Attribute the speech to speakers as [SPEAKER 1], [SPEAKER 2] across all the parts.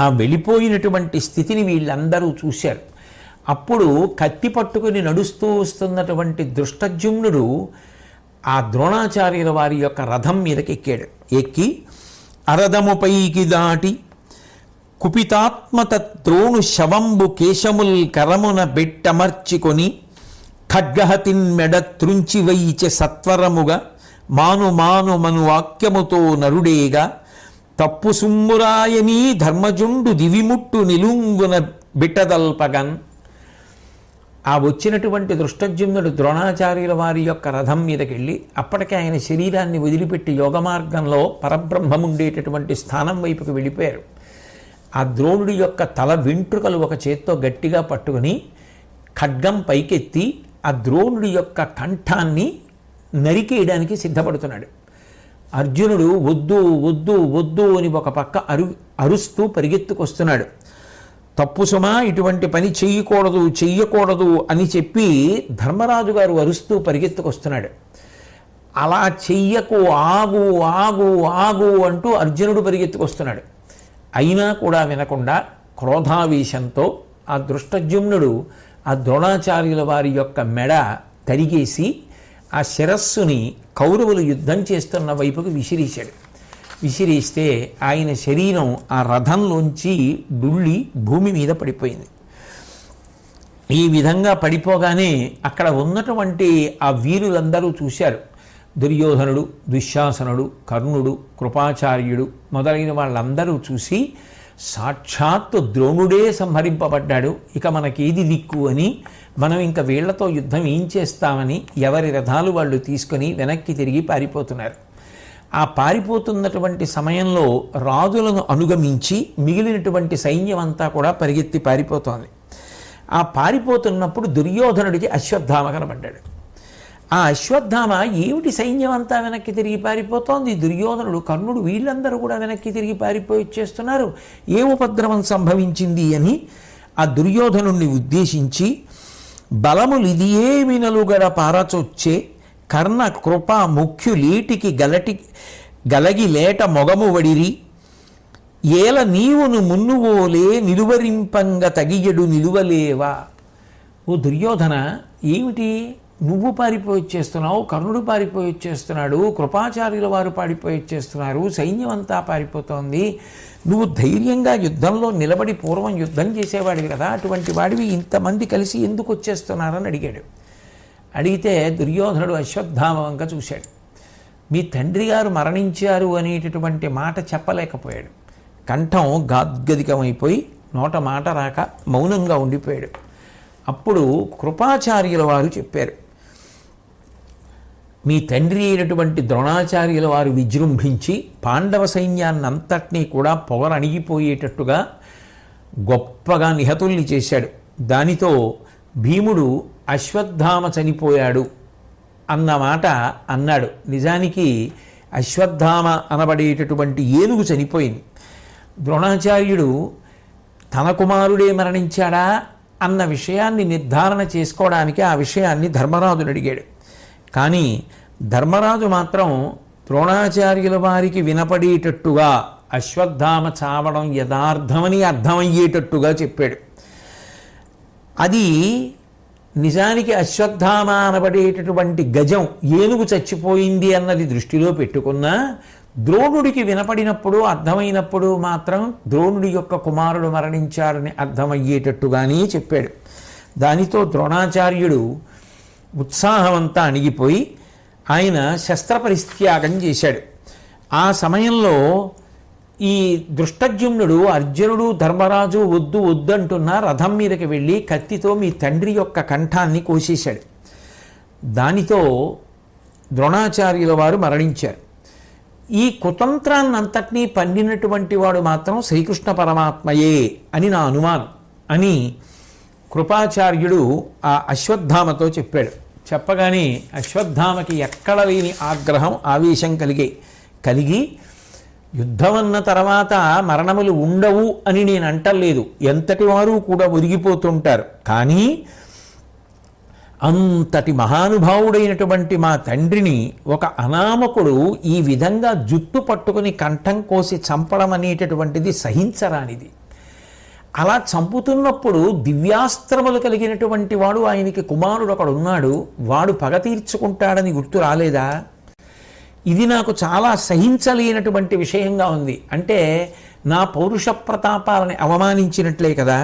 [SPEAKER 1] ఆ వెళ్ళిపోయినటువంటి స్థితిని వీళ్ళందరూ చూశారు. అప్పుడు కత్తి పట్టుకుని నడుస్తూ వస్తున్నటువంటి దృష్టజ్యుమ్నుడు ఆ ద్రోణాచార్యుల వారి యొక్క రథం మీదకి ఎక్కాడు. ఎక్కి అరదముపైకి దాటి కుపితాత్మత ద్రోణు శవంబు కేశముల్ కరమున బెట్టమర్చికొని ఖడ్గహతిన్ మెడ త్రుంచి వైచె సత్వరముగా మాను మాను మను వాక్యముతో నరుడేగా తప్పు సుమ్మురాయనీ ధర్మజుండు దివిముట్టు నిలుంగున బిట్టదల్పగన్. ఆ వచ్చినటువంటి దృష్టజ్యుమ్నుడు ద్రోణాచార్యుల వారి యొక్క రథం మీదకెళ్ళి అప్పటికే ఆయన శరీరాన్ని వదిలిపెట్టి యోగ మార్గంలో పరబ్రహ్మం ఉండేటటువంటి స్థానం వైపుకి వెళ్ళిపోయారు. ఆ ద్రోణుడి యొక్క తల వెంట్రుకలు ఒక చేత్తో గట్టిగా పట్టుకుని ఖడ్గం పైకెత్తి ఆ ద్రోణుడి యొక్క కంఠాన్ని నరికేయడానికి సిద్ధపడుతున్నాడు. అర్జునుడు వద్దు వద్దు వద్దు అని ఒక పక్క అరుస్తూ పరిగెత్తుకొస్తున్నాడు. తప్పు సుమా, ఇటువంటి పని చెయ్యకూడదు అని చెప్పి ధర్మరాజు గారు అరుస్తూ పరిగెత్తుకొస్తున్నాడు. అలా చెయ్యకు, ఆగు ఆగు ఆగు అంటూ అర్జునుడు పరిగెత్తుకొస్తున్నాడు. అయినా కూడా వినకుండా క్రోధావేశంతో ఆ దృష్టజ్యుమ్నుడు ఆ ద్రోణాచార్యుల వారి యొక్క మెడ తరిగేసి ఆ శిరస్సుని కౌరవులు యుద్ధం చేస్తున్న వైపుకు విసిరేశాడు. విసిరేస్తే ఆయన శరీరం ఆ రథంలోంచి డుళ్ళి భూమి మీద పడిపోయింది. ఈ విధంగా పడిపోగానే అక్కడ ఉన్నటువంటి ఆ వీరులందరూ చూశారు. దుర్యోధనుడు, దుశ్శాసనుడు, కర్ణుడు, కృపాచార్యుడు మొదలైన వాళ్ళందరూ చూసి సాక్షాత్తు ద్రోణుడే సంహరింపబడ్డాడు, ఇక మనకేది దిక్కు అని, మనం ఇంకా వీళ్లతో యుద్ధం ఏం చేస్తామని ఎవరి రథాలు వాళ్ళు తీసుకొని వెనక్కి తిరిగి పారిపోతున్నారు. ఆ పారిపోతున్నటువంటి సమయంలో రాజులను అనుగమించి మిగిలినటువంటి సైన్యం అంతా కూడా పరిగెత్తి పారిపోతోంది. ఆ పారిపోతున్నప్పుడు దుర్యోధనుడికి అశ్వత్థామ కనబడ్డాడు. ఆ అశ్వత్థామ ఏమిటి సైన్యం అంతా వెనక్కి తిరిగి పారిపోతోంది, దుర్యోధనుడు, కర్ణుడు వీళ్ళందరూ కూడా వెనక్కి తిరిగి పారిపోయి వచ్చేస్తున్నారు, ఏ ఉపద్రవం సంభవించింది అని ఆ దుర్యోధనుణ్ణి ఉద్దేశించి బలములిదియే వినలుగడ పారచొచ్చే కర్ణ కృప ముఖ్యులీటికి గలగి లేట మొగము వడిరి ఏల నీవును మున్నువోలే నిలువరింపంగ తగియడు నిలువలేవా. ఓ దుర్యోధన, ఏమిటి నువ్వు పారిపోయి వచ్చేస్తున్నావు, కర్ణుడు పారిపోయి వచ్చేస్తున్నాడు, కృపాచార్యుల వారు పారిపోయి వచ్చేస్తున్నారు, సైన్యం అంతా పారిపోతోంది, నువ్వు ధైర్యంగా యుద్ధంలో నిలబడి పూర్వం యుద్ధం చేసేవాడివి కదా, అటువంటి వాడివి ఇంతమంది కలిసి ఎందుకు వచ్చేస్తున్నారని అడిగాడు. అడిగితే దుర్యోధనుడు అశ్వత్థామ వంక చూశాడు. మీ తండ్రి గారు మరణించారు అనేటటువంటి మాట చెప్పలేకపోయాడు. కంఠం గాద్గదికమైపోయి నోట మాట రాక మౌనంగా ఉండిపోయాడు. అప్పుడు కృపాచార్యుల వారు చెప్పారు, మీ తండ్రి అయినటువంటి ద్రోణాచార్యుల వారు విజృంభించి పాండవ సైన్యాన్నంతటినీ కూడా పొగరణిగిపోయేటట్టుగా గొప్పగా నిహతుల్ని చేశాడు. దానితో భీముడు అశ్వత్థామ చనిపోయాడు అన్నమాట అన్నాడు. నిజానికి అశ్వత్థామ అనబడేటటువంటి ఏనుగు చనిపోయింది. ద్రోణాచార్యుడు తన కుమారుడే మరణించాడా అన్న విషయాన్ని నిర్ధారణ చేసుకోవడానికి ఆ విషయాన్ని ధర్మరాజుని అడిగాడు. కానీ ధర్మరాజు మాత్రం ద్రోణాచార్యుల వారికి వినపడేటట్టుగా అశ్వత్థామ చావడం యథార్థమని అర్థమయ్యేటట్టుగా చెప్పాడు. అది నిజానికి అశ్వత్థామ అనబడేటటువంటి గజం ఏనుగు చచ్చిపోయింది అన్నది దృష్టిలో పెట్టుకున్నా ద్రోణుడికి వినపడినప్పుడు అర్థమైనప్పుడు మాత్రం ద్రోణుడి యొక్క కుమారుడు మరణించాడని అర్థమయ్యేటట్టుగానే చెప్పాడు. దానితో ద్రోణాచార్యుడు ఉత్సాహమంతా అణిగిపోయి ఆయన శస్త్రపరిత్యాగం చేశాడు. ఆ సమయంలో ఈ దృష్టజ్యుమ్నుడు అర్జునుడు ధర్మరాజు వద్దు వద్దంటున్న రథం మీదకి వెళ్ళి కత్తితో మీ తండ్రి యొక్క కంఠాన్ని కోసేశాడు. దానితో ద్రోణాచార్యుల వారు మరణించారు. ఈ కుతంత్రాన్నంతటినీ పన్నినటువంటి వాడు మాత్రం శ్రీకృష్ణ పరమాత్మయే అని నా అనుమానం అని కృపాచార్యుడు ఆ అశ్వత్థామతో చెప్పాడు. చెప్పగానే అశ్వత్థామకి ఎక్కడ లేని ఆగ్రహం ఆవేశం కలిగి యుద్ధమన్న తర్వాత మరణములు ఉండవు అని నేను అంటలేదు, ఎంతటి వారు కూడా ఒరిగిపోతుంటారు, కానీ అంతటి మహానుభావుడైనటువంటి మా తండ్రిని ఒక అనామకుడు ఈ విధంగా జుట్టు పట్టుకుని కంఠం కోసి చంపడం అనేటటువంటిది సహించరానిది. అలా చంపుతున్నప్పుడు దివ్యాస్త్రములు కలిగినటువంటి వాడు ఆయనకి కుమారుడు ఒకడు ఉన్నాడు, వాడు పగ తీర్చుకుంటాడని గుర్తు రాలేదా? ఇది నాకు చాలా సహించలేనటువంటి విషయంగా ఉంది. అంటే నా పౌరుష ప్రతాపాలని అవమానించినట్లే కదా.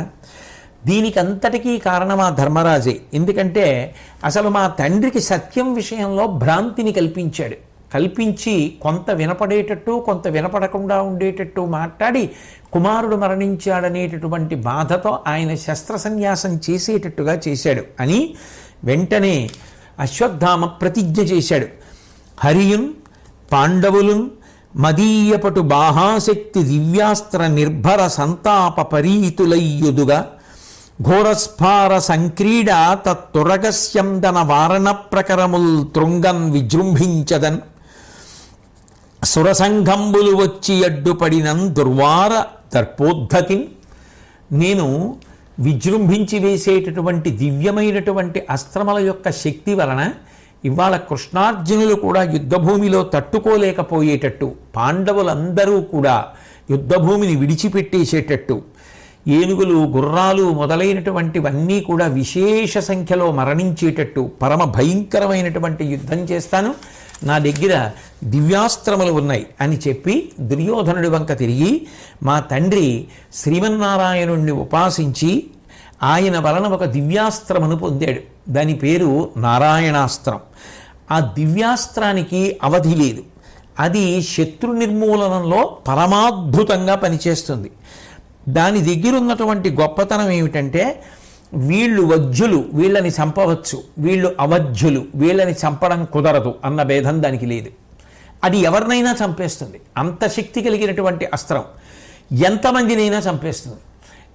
[SPEAKER 1] దీనికి అంతటికీ కారణం ఆ ధర్మరాజే. ఎందుకంటే అసలు మా తండ్రికి సత్యం విషయంలో భ్రాంతిని కల్పించాడు. కల్పించి కొంత వినపడేటట్టు కొంత వినపడకుండా ఉండేటట్టు మాట్లాడి కుమారుడు మరణించాడనేటటువంటి బాధతో ఆయన శస్త్ర సన్యాసం చేసేటట్టుగా చేశాడు అని వెంటనే అశ్వత్థామ ప్రతిజ్ఞ చేశాడు. హరియున్ పాండవులున్ మదీయపటు బాహాశక్తి దివ్యాస్త్ర నిర్భర సంతాప పరీతులయ్యుదుగా ఘోరస్ఫార సంక్రీడ తత్తురగస్యందన వారణ ప్రకరముల్ తృంగన్ విజృంభించదన్ సురసంఘంబులు వచ్చి అడ్డుపడినన్ దుర్వార దర్పోద్ధకిన్. నేను విజృంభించి వేసేటటువంటి దివ్యమైనటువంటి అస్త్రముల యొక్క శక్తి వలన ఇవాళ కృష్ణార్జునులు కూడా యుద్ధభూమిలో తట్టుకోలేకపోయేటట్టు, పాండవులందరూ కూడా యుద్ధభూమిని విడిచిపెట్టేసేటట్టు, ఏనుగులు గుర్రాలు మొదలైనటువంటివన్నీ కూడా విశేష సంఖ్యలో మరణించేటట్టు పరమ భయంకరమైనటువంటి యుద్ధం చేస్తాను, నా దగ్గర దివ్యాస్త్రములు ఉన్నాయి అని చెప్పి దుర్యోధనుడి వంక తిరిగి మా తండ్రి శ్రీమన్నారాయణుణ్ణి ఉపాసించి ఆయన వలన ఒక దివ్యాస్త్రమును పొందాడు. దాని పేరు నారాయణాస్త్రం. ఆ దివ్యాస్త్రానికి అవధి లేదు. అది శత్రు నిర్మూలనంలో పరమాద్భుతంగా పనిచేస్తుంది. దాని దగ్గర ఉన్నటువంటి గొప్పతనం ఏమిటంటే వీళ్ళు వజ్జులు, వీళ్ళని చంపవచ్చు, వీళ్ళు అవధ్యులు, వీళ్ళని చంపడం కుదరదు అన్న భేదం దానికి లేదు. అది ఎవరినైనా చంపేస్తుంది. అంత శక్తి కలిగినటువంటి అస్త్రం ఎంతమందినైనా చంపేస్తుంది.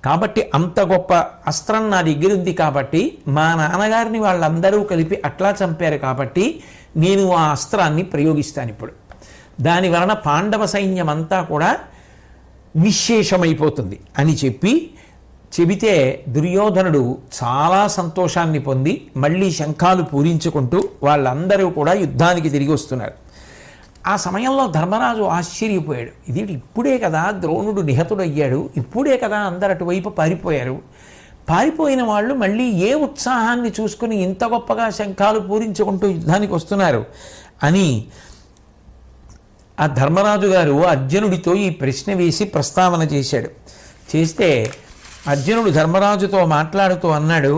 [SPEAKER 1] కాబట్టి అంత గొప్ప అస్త్రం నా దగ్గర ఉంది. కాబట్టి మా నాన్నగారిని వాళ్ళందరూ కలిపి అట్లా చంపారు కాబట్టి నేను ఆ అస్త్రాన్ని ప్రయోగిస్తాను ఇప్పుడు. దాని వలన పాండవ సైన్యం అంతా కూడా నిశ్శేషమైపోతుంది అని చెబితే దుర్యోధనుడు చాలా సంతోషాన్ని పొంది మళ్ళీ శంఖాలు పూరించుకుంటూ వాళ్ళందరూ కూడా యుద్ధానికి తిరిగి వస్తున్నారు. ఆ సమయంలో ధర్మరాజు ఆశ్చర్యపోయాడు. ఇది ఇప్పుడే కదా ద్రోణుడు నిహతుడయ్యాడు, ఇప్పుడే కదా అందరు అటువైపు పారిపోయారు, పారిపోయిన వాళ్ళు మళ్ళీ ఏ ఉత్సాహాన్ని చూసుకుని ఇంత గొప్పగా శంఖాలు పూరించుకుంటూ యుద్ధానికి వస్తున్నారు అని ఆ ధర్మరాజు గారు అర్జునుడితో ఈ ప్రశ్న వేసి ప్రస్తావన చేశాడు. చేస్తే అర్జునుడు ధర్మరాజుతో మాట్లాడుతూ అన్నాడు,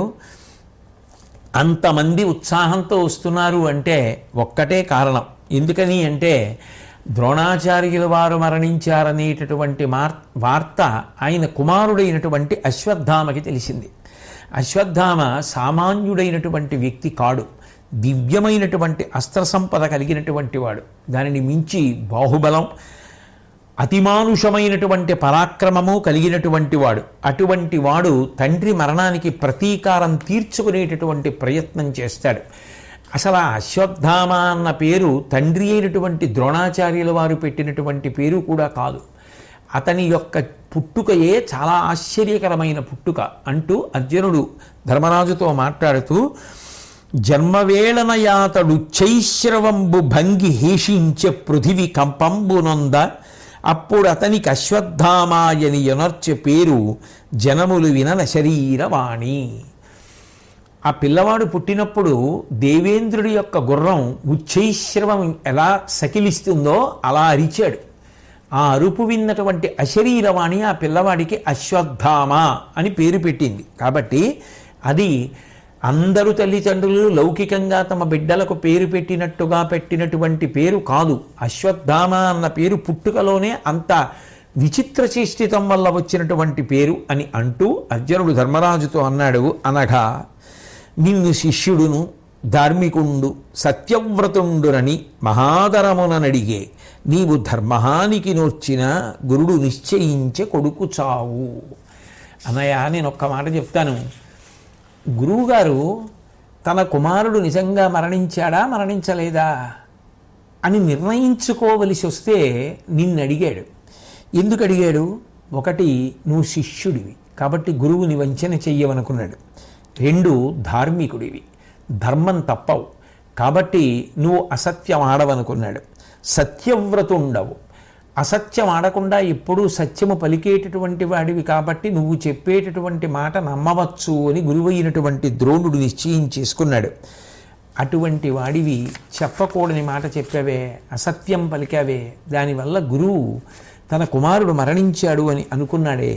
[SPEAKER 1] అంతమంది ఉత్సాహంతో వస్తున్నారు అంటే ఒక్కటే కారణం. ఎందుకని అంటే ద్రోణాచార్యుల వారు మరణించారనేటటువంటి వార్త ఆయన కుమారుడైనటువంటి అశ్వత్థామకి తెలిసింది. అశ్వత్థామ సామాన్యుడైనటువంటి వ్యక్తి కాడు, దివ్యమైనటువంటి అస్త్ర సంపద కలిగినటువంటి వాడు. దానిని మించి బాహుబలం, అతిమానుషమైనటువంటి పరాక్రమము కలిగినటువంటి వాడు. అటువంటి వాడు తండ్రి మరణానికి ప్రతీకారం తీర్చుకునేటటువంటి ప్రయత్నం చేస్తాడు. అసలు ఆ అశ్వత్థామ అన్న పేరు తండ్రి అయినటువంటి ద్రోణాచార్యుల వారు పెట్టినటువంటి పేరు కూడా కాదు. అతని యొక్క పుట్టుకయే చాలా ఆశ్చర్యకరమైన పుట్టుక అంటూ అర్జునుడు ధర్మరాజుతో మాట్లాడుతూ, జన్మవేళనయాతడు చైశ్రవంబు భంగి హేషించే పృథివి కంపంబునొంద అప్పుడు అతనికి అశ్వత్థామాయని యొనర్చె పేరు జనములు వినన శరీరవాణి. ఆ పిల్లవాడు పుట్టినప్పుడు దేవేంద్రుడి యొక్క గుర్రం ఉచ్చైశ్రవం ఎలా సకిలిస్తుందో అలా అరిచాడు. ఆ అరుపు విన్నటువంటి అశరీరవాణి ఆ పిల్లవాడికి అశ్వత్థామ అని పేరు పెట్టింది. కాబట్టి అది అందరూ తల్లిదండ్రులు లౌకికంగా తమ బిడ్డలకు పేరు పెట్టినట్టుగా పెట్టినటువంటి పేరు కాదు. అశ్వత్థామ అన్న పేరు పుట్టుకలోనే అంత విచిత్ర చేష్టితం వల్ల వచ్చినటువంటి పేరు అని అంటూ అర్జునుడు ధర్మరాజుతో అన్నాడు, అనగా నిన్ను శిష్యుడును ధార్మికుండు సత్యవ్రతుండునని మహాదరముననడిగే నీవు ధర్మహానికి నోర్చిన గురుడు నిశ్చయించే కొడుకు చావు. అన్నయ్య, నేను ఒక్క మాట చెప్తాను. గురువుగారు తన కుమారుడు నిజంగా మరణించాడా మరణించలేదా అని నిర్ణయించుకోవలసి వస్తే నిన్ను అడిగాడు. ఎందుకు అడిగాడు? ఒకటి, నువ్వు శిష్యుడివి కాబట్టి గురువుని వంచన చెయ్యవనుకున్నాడు. 2, ధార్మికుడివి, ధర్మం తప్పవు కాబట్టి నువ్వు అసత్యం ఆడవనుకున్నాడు. సత్యవ్రతుండవు, అసత్యం ఆడకుండా ఎప్పుడూ సత్యము పలికేటటువంటి వాడివి కాబట్టి నువ్వు చెప్పేటటువంటి మాట నమ్మవచ్చు అని గురువైనటువంటి ద్రోణుడు నిశ్చయం చేసుకున్నాడు. అటువంటి వాడివి చెప్పకూడని మాట చెప్పావే, అసత్యం పలికావే, దానివల్ల గురువు తన కుమారుడు మరణించాడు అని అనుకున్నాడే.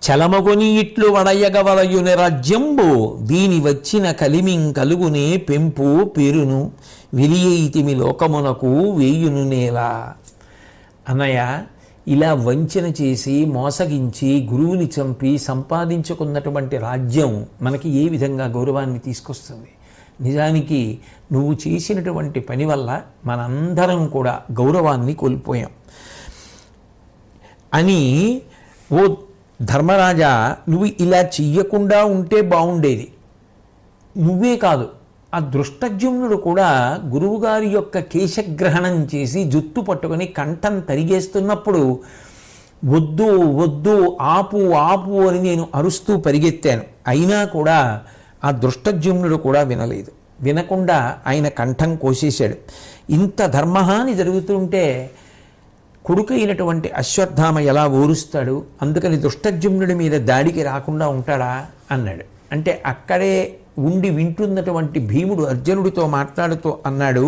[SPEAKER 1] చలమగొని ఇట్లు వడయగవలయుని రాజ్యంబు దీని వచ్చిన కలిమిం కలుగునే పెంపు పేరును విలియైతిమి లోకమునకు వేయును నేలా. అన్నయ్య, ఇలా వంచన చేసి మోసగించి గురువుని చంపి సంపాదించుకున్నటువంటి రాజ్యం మనకి ఏ విధంగా గౌరవాన్ని తీసుకొస్తుంది? నిజానికి నువ్వు చేసినటువంటి పని వల్ల మనందరం కూడా గౌరవాన్ని కోల్పోయాం అని, ఓ ధర్మరాజా, నువ్వు ఇలా చెయ్యకుండా ఉంటే బాగుండేది. నువ్వే కాదు, ఆ దృష్టజ్యుమ్నుడు కూడా గురువుగారి యొక్క కేశగ్రహణం చేసి జుత్తు పట్టుకొని కంఠం తరిగేస్తున్నప్పుడు వద్దు వద్దు ఆపు ఆపు అని నేను అరుస్తూ పరిగెత్తాను. అయినా కూడా ఆ దృష్టజ్యుమ్నుడు కూడా వినలేదు. వినకుండా ఆయన కంఠం కోసేశాడు. ఇంత ధర్మహాని జరుగుతుంటే కొడుకైనటువంటి అశ్వత్థామ ఎలా ఓరుస్తాడు? అందుకని దృష్టజ్యుమ్నుడి మీద దాడికి రాకుండా ఉంటాడా అన్నాడు. అంటే అక్కడే ఉండి వింటున్నటువంటి భీముడు అర్జునుడితో మాట్లాడుతూ అన్నాడు,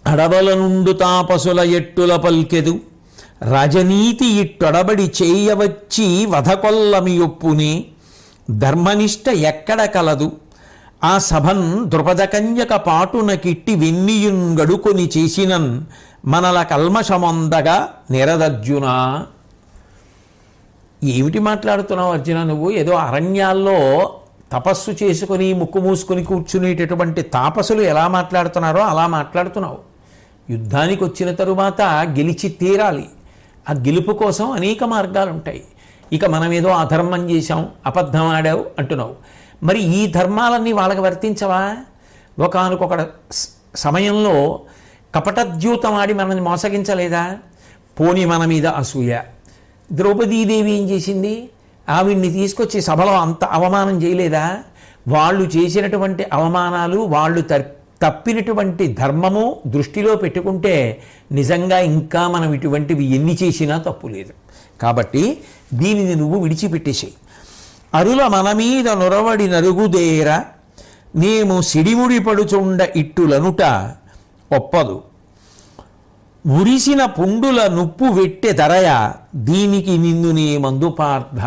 [SPEAKER 1] అడవల నుండు తాపసుల ఎట్టుల పల్కెదు రాజనీతి ఇట్టొడబడి చేయవచ్చి వధకొల్లమి ఒప్పునే ధర్మనిష్ట ఎక్కడ కలదు ఆ సభన్ ద్రుపదకన్యక పాటున కిట్టి వెన్నియున్ గడుకొని చేసినన్ మనల కల్మషమొందగా నిరదర్జునా. ఏమిటి మాట్లాడుతున్నావు అర్జున? నువ్వు ఏదో అరణ్యాల్లో తపస్సు చేసుకొని ముక్కు మూసుకొని కూర్చునేటటువంటి తాపసులు ఎలా మాట్లాడుతున్నారో అలా మాట్లాడుతున్నావు. యుద్ధానికి వచ్చిన తరువాత గెలిచి తీరాలి. ఆ గెలుపు కోసం అనేక మార్గాలు ఉంటాయి. ఇక మనం ఏదో అధర్మం చేశాం, అబద్ధం ఆడావు అంటున్నావు. మరి ఈ ధర్మాలన్నీ వాళ్ళకి వర్తించవా? ఒకానొక సమయంలో కపటద్యూతం ఆడి మనల్ని మోసగించలేదా? పోని మన మీద అసూయ. ద్రౌపదీదేవి ఏం చేసింది? ఆవిడ్ని తీసుకొచ్చి సభలో అంత అవమానం చేయలేదా? వాళ్ళు చేసినటువంటి అవమానాలు, వాళ్ళు తప్పినటువంటి ధర్మము దృష్టిలో పెట్టుకుంటే నిజంగా ఇంకా మనం ఇటువంటివి ఎన్ని చేసినా తప్పు లేదు. కాబట్టి దీనిని నువ్వు విడిచిపెట్టేసేయి. అరుల మన మీద నొరవడి నరుగుదేర నేము సిడిముడి పడుచుండ ఇట్టులనుట ఒప్పదు మురిసిన పుండుల నుప్పు వెట్టె ధరయ దీనికి నిన్ను నీ మందుపార్థ.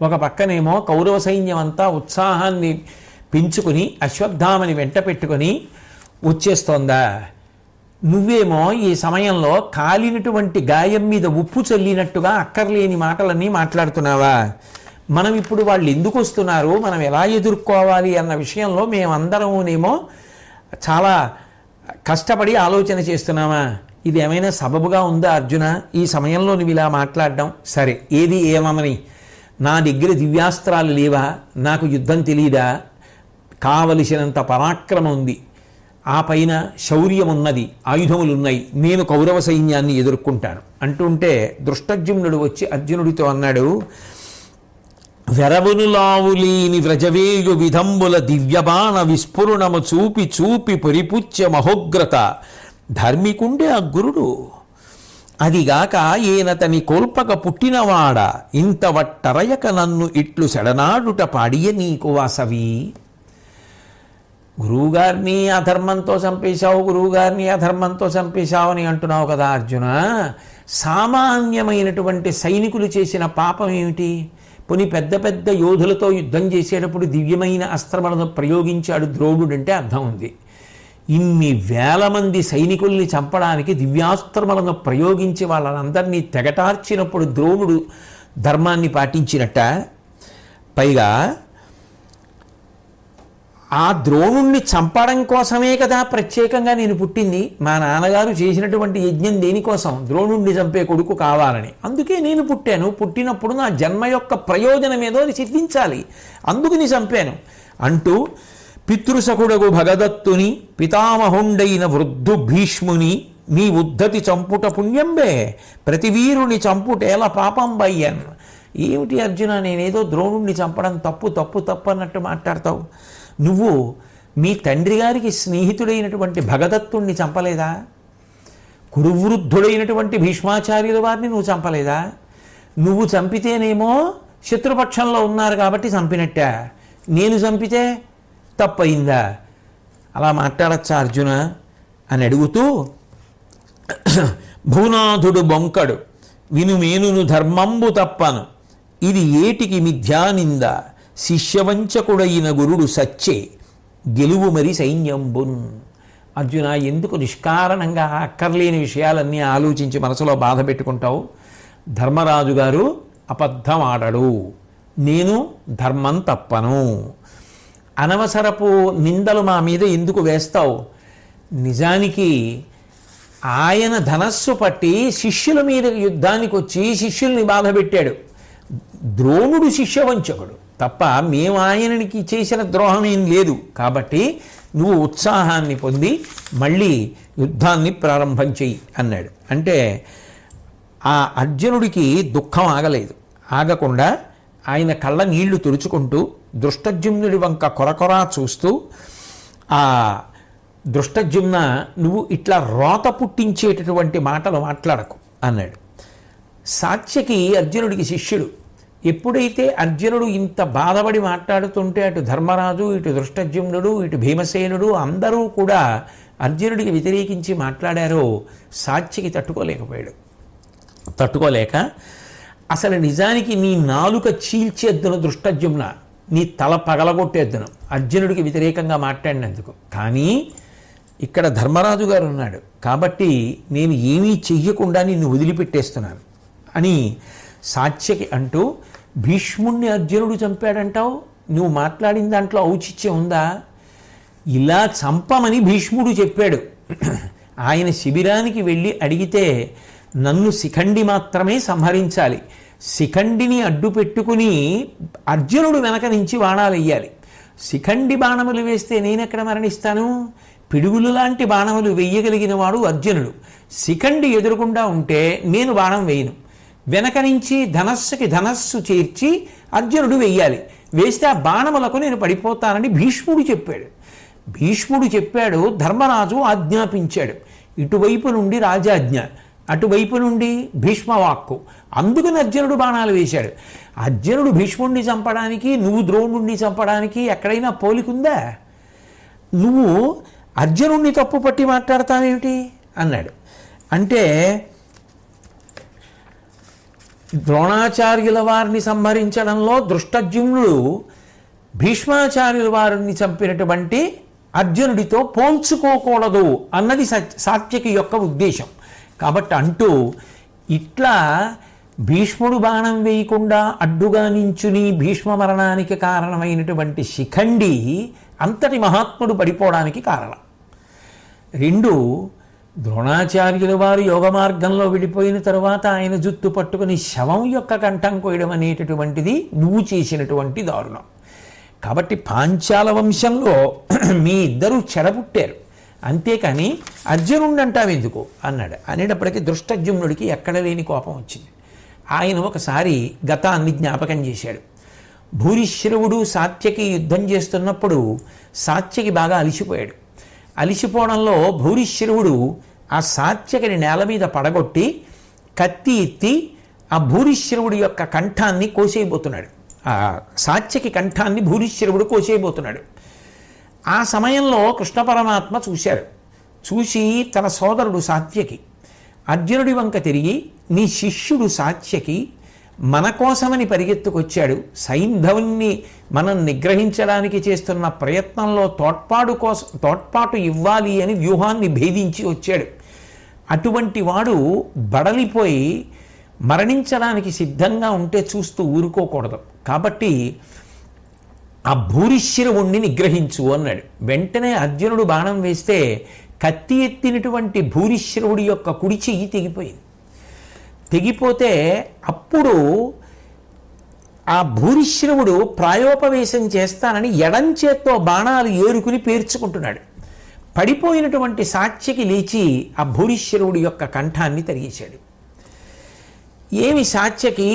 [SPEAKER 1] ఒక పక్కనేమో కౌరవ సైన్యం అంతా ఉత్సాహాన్ని పెంచుకొని అశ్వత్థామని వెంట పెట్టుకొని వచ్చేస్తోందా? నువ్వేమో ఈ సమయంలో కాలినటువంటి గాయం మీద ఉప్పు చల్లినట్టుగా అక్కర్లేని మాటలన్నీ మాట్లాడుతున్నావా? మనం ఇప్పుడు వాళ్ళు ఎందుకు వస్తున్నారు, మనం ఎలా ఎదుర్కోవాలి అన్న విషయంలో మేమందరమునేమో చాలా కష్టపడి ఆలోచన చేస్తున్నామా? ఇది ఏమైనా సబబుగా ఉందా అర్జున? ఈ సమయంలో నువ్వు ఇలా మాట్లాడడం సరే, ఏది ఏమని? నా దగ్గర దివ్యాస్త్రాలు లేవా? నాకు యుద్ధం తెలియదా? కావలసినంత పరాక్రమం ఉంది, ఆ పైన శౌర్యం ఉన్నది, ఆయుధములు ఉన్నాయి, నేను కౌరవ సైన్యాన్ని ఎదుర్కొంటాను అంటుంటే దృష్టజ్యుమ్నుడు వచ్చి అర్జునుడితో అన్నాడు, వెరవును లావులేని వ్రజవేయు విధంబుల దివ్యబాణ విస్ఫురణము చూపి చూపి పరిపుచ్య మహోగ్రత ధర్మికుండే ఆ గురుడు. అదిగాక ఈయనతని కోల్పక పుట్టినవాడ ఇంత వట్టరయక నన్ను ఇట్లు సెడనాడుట పాడియ నీకు వాసవి. గురువుగారిని అధర్మంతో చంపేశావు, గురువుగారిని అధర్మంతో చంపేశావు అని అంటున్నావు కదా అర్జున. సామాన్యమైనటువంటి సైనికులు చేసిన పాపం ఏమిటి? పోనీ పెద్ద పెద్ద యోధులతో యుద్ధం చేసేటప్పుడు దివ్యమైన అస్త్రములను ప్రయోగించాడు ద్రోణుడు అంటే అర్థం ఉంది. ఇన్ని వేల మంది సైనికుల్ని చంపడానికి దివ్యాస్త్రములను ప్రయోగించి వాళ్ళందరినీ తెగటార్చినప్పుడు ద్రోణుడు ధర్మాన్ని పాటించినట్ట. పైగా ఆ ద్రోణుణ్ణి చంపడం కోసమే కదా ప్రత్యేకంగా నేను పుట్టింది. మా నాన్నగారు చేసినటువంటి యజ్ఞం దేనికోసం? ద్రోణుణ్ణి చంపే కొడుకు కావాలని. అందుకే నేను పుట్టాను. పుట్టినప్పుడు నా జన్మ యొక్క ప్రయోజనం ఏదో అని సిద్ధించాలి, అందుకుని చంపాను అంటూ పితృసకుడగు భగదత్తుని పితామహుండైన వృద్ధు భీష్ముని నీ ఉద్ధతి చంపుట పుణ్యంబే ప్రతివీరుని చంపుటేల పాపం బయ్యన్. ఏమిటి అర్జున, నేనేదో ద్రోణుణ్ణి చంపడం తప్పు తప్పు తప్పు అన్నట్టు మాట్లాడతావు. నువ్వు మీ తండ్రి గారికి స్నేహితుడైనటువంటి భగదత్తుణ్ణి చంపలేదా? కురువృద్ధుడైనటువంటి భీష్మాచార్యుల వారిని నువ్వు చంపలేదా? నువ్వు చంపితేనేమో శత్రుపక్షంలో ఉన్నారు కాబట్టి చంపినట్టా, నేను చంపితే తప్పయిందా? అలా మాట్లాడచ్చా అర్జున అని అడుగుతూ, భూనాథుడు బొంకడు వినుమేనును ధర్మంబు తప్పను, ఇది ఏటికి మిథ్యానింద, శిష్యవంచకుడైన గురుడు సచ్చే గెలువు మరి సైన్యంబున్. అర్జున, ఎందుకు నిష్కారణంగా అక్కర్లేని విషయాలన్నీ ఆలోచించి మనసులో బాధ పెట్టుకుంటావు? ధర్మరాజు గారు అబద్ధం ఆడడు, నేను ధర్మం తప్పను. అనవసరపు నిందలు మా మీద ఎందుకు వేస్తావు? నిజానికి ఆయన ధనస్సు పట్టి శిష్యుల మీద యుద్ధానికి వచ్చి శిష్యుల్ని బాధ పెట్టాడు. ద్రోణుడు శిష్యవంచకుడు తప్ప మేము ఆయనకి చేసిన ద్రోహమేం లేదు. కాబట్టి నువ్వు ఉత్సాహాన్ని పొంది మళ్ళీ యుద్ధాన్ని ప్రారంభం చెయ్యి అన్నాడు. అంటే ఆ అర్జునుడికి దుఃఖం ఆగలేదు. ఆగకుండా ఆయన కళ్ళ నీళ్లు తుడుచుకుంటూ దృష్టజుమ్నుడి వంక కొరకొరా చూస్తూ, ఆ దృష్టజుమ్న, నువ్వు ఇట్లా రోత పుట్టించేటటువంటి మాటలు మాట్లాడకు అన్నాడు. సాత్యకి అర్జునుడికి శిష్యుడు. ఎప్పుడైతే అర్జునుడు ఇంత బాధపడి మాట్లాడుతుంటే అటు ధర్మరాజు, ఇటు దృష్టజుమ్నుడు, ఇటు భీమసేనుడు అందరూ కూడా అర్జునుడికి వ్యతిరేకించి మాట్లాడారో సాత్యకి తట్టుకోలేక అసలు నిజానికి నీ నాలుక చీల్చేద్దును దృష్టజుమ్న, నీ తల పగలగొట్టేద్దును అర్జునుడికి వ్యతిరేకంగా మాట్లాడినందుకు. కానీ ఇక్కడ ధర్మరాజు గారు ఉన్నాడు కాబట్టి నేను ఏమీ చెయ్యకుండా నిన్ను వదిలిపెట్టేస్తున్నాను అని సాత్యకి అంటూ, భీష్ముణ్ణి అర్జునుడు చంపాడంటావు, నువ్వు మాట్లాడిన దాంట్లో ఔచిత్యం ఉందా? ఇలా చంపమని భీష్ముడు చెప్పాడు. ఆయన శిబిరానికి వెళ్ళి అడిగితే నన్ను శిఖండి మాత్రమే సంహరించాలి, శిఖండిని అడ్డు పెట్టుకుని అర్జునుడు వెనక నుంచి బాణాలు వెయ్యాలి. శిఖండి బాణములు వేస్తే నేనెక్కడ మరణిస్తాను? పిడుగులు లాంటి బాణములు వెయ్యగలిగిన వాడు అర్జునుడు. శిఖండి ఎదురుకుండా ఉంటే నేను బాణం వేయను. వెనక నుంచి ధనస్సుకి ధనస్సు చేర్చి అర్జునుడు వెయ్యాలి. వేస్తే ఆ బాణములకు నేను పడిపోతానని భీష్ముడు చెప్పాడు. ధర్మరాజు ఆజ్ఞాపించాడు. ఇటువైపు నుండి రాజాజ్ఞ, అటువైపు నుండి భీష్మవాక్కు. అందుకని అర్జునుడు బాణాలు వేశాడు. అర్జునుడు భీష్ముడిని చంపడానికి, నువ్వు ద్రోణుడిని చంపడానికి ఎక్కడైనా పోలికుందా? నువ్వు అర్జునుడిని తప్పు పట్టి మాట్లాడతావేమిటి అన్నాడు. అంటే ద్రోణాచార్యుల వారిని సంహరించడంలో దృష్టజుమ్నుడు భీష్మాచార్యుల వారిని చంపినటువంటి అర్జునుడితో పోల్చుకోకూడదు అన్నది సాత్యకి యొక్క ఉద్దేశం. కాబట్టి అంటూ ఇట్లా భీష్ముడు బాణం వేయకుండా అడ్డుగా నించుని భీష్మ మరణానికి కారణమైనటువంటి శిఖండి అంతటి మహాత్ముడు పడిపోవడానికి కారణం. రెండు, ద్రోణాచార్యుల వారు యోగ మార్గంలో విడిపోయిన తర్వాత ఆయన జుత్తు పట్టుకుని శవం యొక్క కంఠం కోయడం అనేటటువంటిది నువ్వు చేసినటువంటి దారుణం. కాబట్టి పాంచాల వంశంలో మీ ఇద్దరూ చెడపుట్టారు, అంతేకాని అర్జునుడు అంటావెందుకు అన్నాడు. అనేటప్పటికీ దృష్టజుమ్నుడికి ఎక్కడ లేని కోపం వచ్చింది. ఆయన ఒకసారి గతాన్ని జ్ఞాపకం చేశాడు. భూరిశ్రవుడు సాత్యకి యుద్ధం చేస్తున్నప్పుడు సాత్యకి బాగా అలిసిపోయాడు. అలిసిపోవడంలో భూరిశ్రవుడు ఆ సాత్యకిని నేల మీద పడగొట్టి కత్తి ఎత్తి ఆ భూరిశ్రవుడి యొక్క కంఠాన్ని కోసేయబోతున్నాడు. ఆ సాత్యకి కంఠాన్ని భూరిశ్రవుడు కోసేయబోతున్నాడు. ఆ సమయంలో కృష్ణ పరమాత్మ చూసి తన సోదరుడు సాత్యకి అర్జునుడి వంక తిరిగి, నీ శిష్యుడు సాత్యకి మన కోసమని పరిగెత్తుకొచ్చాడు, సైంధవుణ్ణి మనం నిగ్రహించడానికి చేస్తున్న ప్రయత్నంలో తోడ్పాటు ఇవ్వాలి అని వ్యూహాన్ని భేదించి వచ్చాడు. అటువంటి వాడు బడలిపోయి మరణించడానికి సిద్ధంగా ఉంటే చూస్తూ ఊరుకోకూడదు. కాబట్టి ఆ భూరిశ్రవుణ్ణి నిగ్రహించు అన్నాడు. వెంటనే అర్జునుడు బాణం వేస్తే కత్తి ఎత్తినటువంటి భూరిశ్రవుడి యొక్క కుడి చెయ్యి తెగిపోయింది. తెగిపోతే అప్పుడు ఆ భూరిశ్రవుడు ప్రాయోపవేశం చేస్తానని ఎడంచేత్తో బాణాలు ఏరుకుని పేర్చుకుంటున్నాడు. పడిపోయినటువంటి సాత్యకి లేచి ఆ భూరిశ్రవుడి యొక్క కంఠాన్ని తరిగేశాడు. ఏమి సాత్యకి,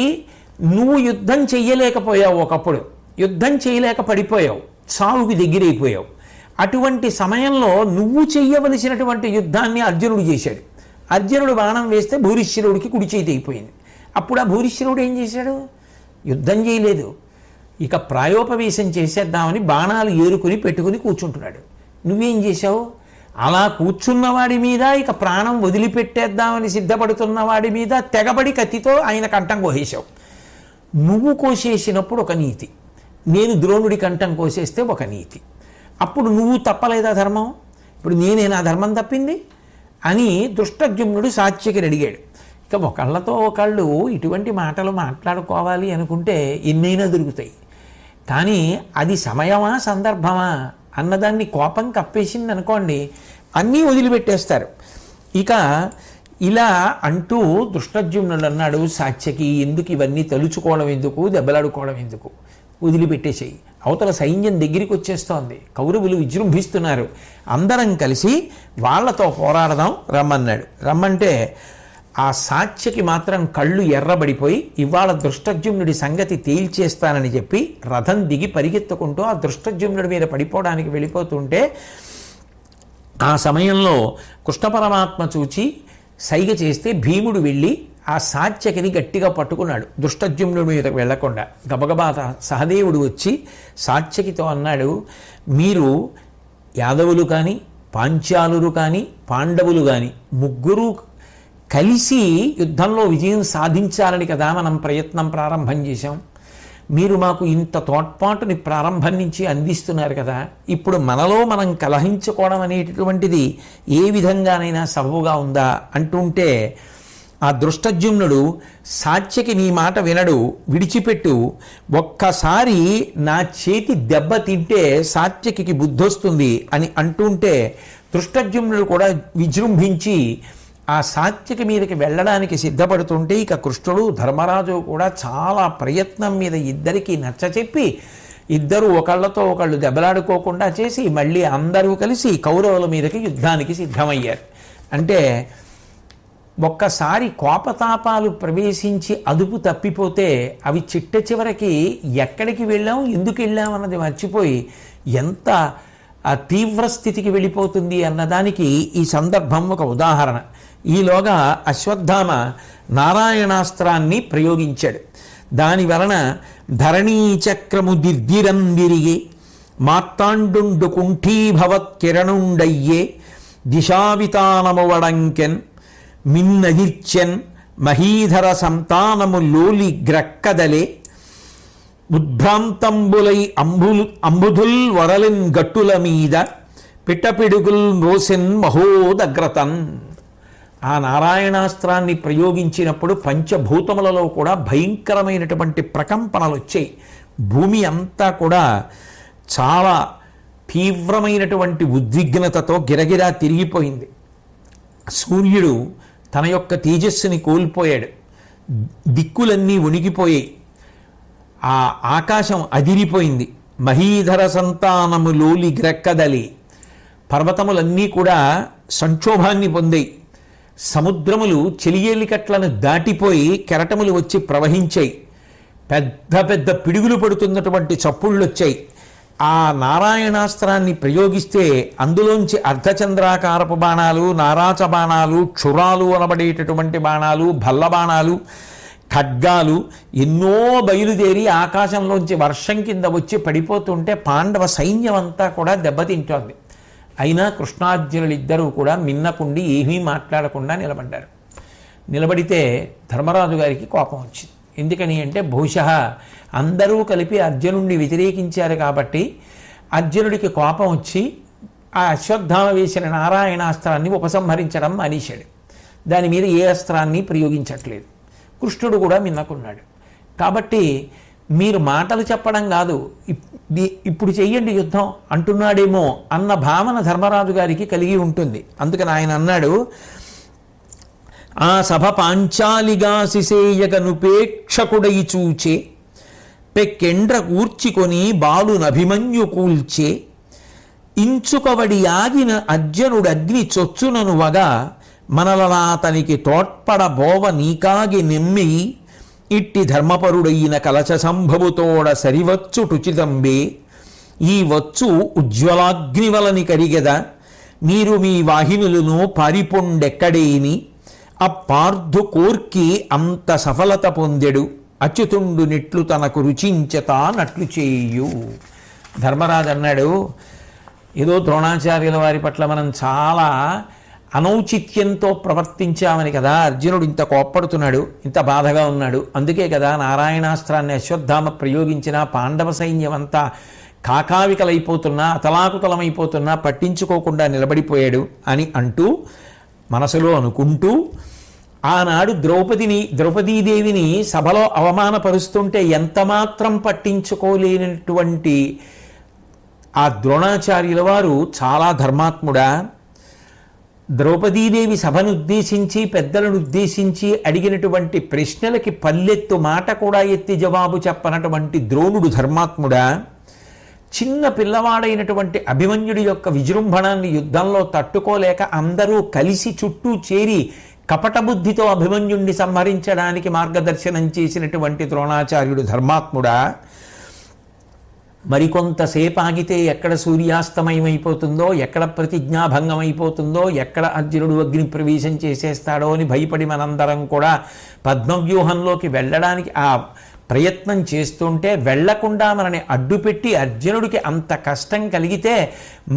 [SPEAKER 1] నువ్వు యుద్ధం చెయ్యలేకపోయావు, ఒకప్పుడు యుద్ధం చేయలేక పడిపోయావు, చావుకి దగ్గరైపోయావు. అటువంటి సమయంలో నువ్వు చెయ్యవలసినటువంటి యుద్ధాన్ని అర్జునుడు చేశాడు. అర్జునుడు బాణం వేస్తే భూరిశ్వరుడికి కుడి చేతి అయిపోయింది. అప్పుడు ఆ భూరిశ్వరుడు ఏం చేశాడు? యుద్ధం చేయలేదు. ఇక ప్రాయోపవేశం చేసేద్దామని బాణాలు ఏరుకుని పెట్టుకుని కూర్చుంటున్నాడు. నువ్వేం చేశావు? అలా కూర్చున్నవాడి మీద, ఇక ప్రాణం వదిలిపెట్టేద్దామని సిద్ధపడుతున్న వాడి మీద తెగబడి కత్తితో ఆయన కంఠం కోసేశావు. నువ్వు కోసేసినప్పుడు ఒక నీతి, నేను ద్రోణుడి కంఠం కోసేస్తే ఒక నీతి. అప్పుడు నువ్వు తప్పలేదా ధర్మం? ఇప్పుడు నేనేనా ధర్మం తప్పింది అని దృష్టద్యుమ్నుడు సాత్యకిని అడిగాడు. ఇక ఒకళ్ళతో ఒకళ్ళు ఇటువంటి మాటలు మాట్లాడుకోవాలి అనుకుంటే ఎన్నైనా దొరుకుతాయి. కానీ అది సమయమా సందర్భమా అన్నదాన్ని కోపం కప్పేసింది అనుకోండి, అన్నీ వదిలిపెట్టేస్తారు. ఇక ఇలా అంటూ దృష్టద్యుమ్నుడు అన్నాడు సాత్యకి, ఎందుకు ఇవన్నీ తలుచుకోవడం ఎందుకు, దెబ్బలాడుకోవడం ఎందుకు, వదిలిపెట్టేసేయి. అవతల సైన్యం దగ్గరికి వచ్చేస్తోంది, కౌరవులు విజృంభిస్తున్నారు, అందరం కలిసి వాళ్లతో పోరాడదాం రమ్మన్నాడు. రమ్మంటే ఆ సాత్యకి మాత్రం కళ్ళు ఎర్రబడిపోయి ఇవాళ దృష్టద్యుమ్నుడి సంగతి తేల్చేస్తానని చెప్పి రథం దిగి పరిగెత్తుకుంటూ ఆ దృష్టద్యుమ్నుడి మీద పడిపోవడానికి వెళ్ళిపోతుంటే ఆ సమయంలో కృష్ణ పరమాత్మ చూచి సైగ చేస్తే భీముడు వెళ్ళి ఆ సాత్యకిని గట్టిగా పట్టుకున్నాడు, దృష్టద్యుమ్నుడి మీదకు వెళ్లకుండా. గబగబా సహదేవుడు వచ్చి సాత్యకితో అన్నాడు, మీరు యాదవులు కానీ పాంచాలురు కానీ పాండవులు కానీ ముగ్గురు కలిసి యుద్ధంలో విజయం సాధించాలని కదా మనం ప్రయత్నం ప్రారంభం చేశాం. మీరు మాకు ఇంత తోడ్పాటుని ప్రారంభం నుంచి అందిస్తున్నారు కదా, ఇప్పుడు మనలో మనం కలహించుకోవడం అనేటటువంటిది ఏ విధంగానైనా సబబుగా ఉందా అంటుంటే ఆ దృష్టద్యుమ్నుడు సాత్యకి నీ మాట వినడు, విడిచిపెట్టు, ఒక్కసారి నా చేతి దెబ్బ తింటే సాత్యకి బుద్ధొస్తుంది అని అంటుంటే దృష్టద్యుమ్నుడు కూడా విజృంభించి ఆ సాత్యకి మీదకి వెళ్ళడానికి సిద్ధపడుతుంటే ఇక కృష్ణుడు ధర్మరాజు కూడా చాలా ప్రయత్నం మీద ఇద్దరికీ నచ్చచెప్పి ఇద్దరు ఒకళ్ళతో ఒకళ్ళు దెబ్బలాడుకోకుండా చేసి మళ్ళీ అందరూ కలిసి కౌరవుల మీదకి యుద్ధానికి సిద్ధమయ్యారు. అంటే ఒక్కసారి కోపతాపాలు ప్రవేశించి అదుపు తప్పిపోతే అవి చిట్ట చివరికి ఎక్కడికి వెళ్ళాం, ఎందుకు వెళ్ళాం అన్నది మర్చిపోయి ఎంత ఆ తీవ్ర స్థితికి వెళ్ళిపోతుంది అన్నదానికి ఈ సందర్భం ఒక ఉదాహరణ. ఈలోగా అశ్వత్థామ నారాయణాస్త్రాన్ని ప్రయోగించాడు. దాని వలన ధరణీచక్రము దిర్దిరందిరిగి మార్తాండు కుంఠీభవత్కిరణుండయ్యే దిశావితానము వడంకెన్ మిన్నదిర్చెన్ మహీధర సంతానము లోలి గ్రక్కదలే ఉద్భ్రాంతంబులై అంబుధుల్ వరలిన్ గట్టుల మీద పిట్టపిడుగుల్ రోసెన్ మహోదగ్రతన్. ఆ నారాయణాస్త్రాన్ని ప్రయోగించినప్పుడు పంచభూతములలో కూడా భయంకరమైనటువంటి ప్రకంపనలు వచ్చాయి. భూమి అంతా కూడా చాలా తీవ్రమైనటువంటి ఉద్విగ్నతతో గిరగిరా తిరిగిపోయింది. సూర్యుడు తన యొక్క తేజస్సుని కోల్పోయాడు, దిక్కులన్నీ వణికిపోయాయి, ఆ ఆకాశం అదిరిపోయింది. మహీధర సంతానము లోలి గ్రెక్కదలి, పర్వతములన్నీ కూడా సంక్షోభాన్ని పొందాయి. సముద్రములు చెలియేలికట్లను దాటిపోయి కెరటములు వచ్చి ప్రవహించాయి. పెద్ద పెద్ద పిడుగులు పడుతున్నటువంటి చప్పుళ్ళు వచ్చాయి. ఆ నారాయణాస్త్రాన్ని ప్రయోగిస్తే అందులోంచి అర్ధచంద్రాకారపు బాణాలు, నారాచ బాణాలు, క్షురాలు అనబడేటటువంటి బాణాలు, భల్ల బాణాలు, ఖడ్గాలు ఎన్నో బయలుదేరి ఆకాశంలోంచి వర్షం కింద వచ్చి పడిపోతుంటే పాండవ సైన్యం అంతా కూడా దెబ్బతింటోంది. అయినా కృష్ణార్జునులు ఇద్దరూ కూడా మిన్నకుండి ఏమీ మాట్లాడకుండా నిలబడ్డారు. నిలబడితే ధర్మరాజు గారికి కోపం వచ్చింది. ఎందుకని అంటే బహుశः అందరూ కలిపి అర్జునుడిని వ్యతిరేకించారు కాబట్టి అర్జునుడికి కోపం వచ్చి ఆ అశ్వత్థామ వేసిన నారాయణాస్త్రాన్ని ఉపసంహరించడం మానేశాడు. దాని మీద ఏ అస్త్రాన్ని ప్రయోగించట్లేదు. కృష్ణుడు కూడా మిన్నకున్నాడు. కాబట్టి మీరు మాటలు చెప్పడం కాదు, ఇప్పుడు చెయ్యండి యుద్ధం అంటున్నాడేమో అన్న భావన ధర్మరాజు గారికి కలిగి ఉంటుంది. అందుకని ఆయన అన్నాడు, ఆ సభ పాంచాలిగా శిశేయగనుపేక్షకుడై చూచే పెక్కెండ్ర కూర్చికొని బాలునభిమన్యు కూల్చే ఇంచుకవడి ఆగిన అర్జునుడగ్ని చొచ్చునను వగా మనలనాతనికి తోడ్పడ బోవ నీకాగి నెమ్మి ఇట్టి ధర్మపరుడైన కలచ సంభవుతోడ సరివచ్చుటుచితంబే ఈ వచ్చు ఉజ్వలాగ్నివలని కరిగెద మీరు మీ వాహినులను పారిపొండెక్కడేని ఆ పార్థు కోర్కి అంత సఫలత పొందెడు, అచ్యుతుండు నెట్లు తనకు రుచించతా నట్లు చేయు. ధర్మరాజు అన్నాడు, ఏదో ద్రోణాచార్యుల వారి పట్ల మనం చాలా అనౌచిత్యంతో ప్రవర్తించామని కదా అర్జునుడు ఇంత కోప్పడుతున్నాడు, ఇంత బాధగా ఉన్నాడు. అందుకే కదా నారాయణాస్త్రాన్ని అశ్వత్థామ ప్రయోగించిన పాండవ సైన్యం అంతా కాకావికలైపోతున్నా, అతలాకుతలమైపోతున్నా పట్టించుకోకుండా నిలబడిపోయాడు అని అంటూ మనసులో అనుకుంటూ, ఆనాడు ద్రౌపదీదేవిని సభలో అవమానపరుస్తుంటే ఎంతమాత్రం పట్టించుకోలేనటువంటి ఆ ద్రోణాచార్యుల వారు చాలా ధర్మాత్ముడా, ద్రౌపదీదేవి సభను ఉద్దేశించి పెద్దలను ఉద్దేశించి అడిగినటువంటి ప్రశ్నలకి పల్లెత్తు మాట కూడా ఎత్తి జవాబు చెప్పనటువంటి ద్రోణుడు ధర్మాత్ముడా, చిన్న పిల్లవాడైనటువంటి అభిమన్యుడి యొక్క విజృంభణాన్ని యుద్ధంలో తట్టుకోలేక అందరూ కలిసి చుట్టూ చేరి కపటబుద్ధితో అభిమన్యుణ్ణి సంహరించడానికి మార్గదర్శనం చేసినటువంటి ద్రోణాచార్యుడు ధర్మాత్ముడా, మరికొంతసేపు ఆగితే ఎక్కడ సూర్యాస్తమయమైపోతుందో, ఎక్కడ ప్రతిజ్ఞాభంగం అయిపోతుందో, ఎక్కడ అర్జునుడు అగ్ని ప్రవేశం చేసేస్తాడో అని భయపడి మనందరం కూడా పద్మవ్యూహంలోకి వెళ్ళడానికి ఆ ప్రయత్నం చేస్తుంటే వెళ్లకుండా మనని అడ్డుపెట్టి అర్జునుడికి అంత కష్టం కలిగితే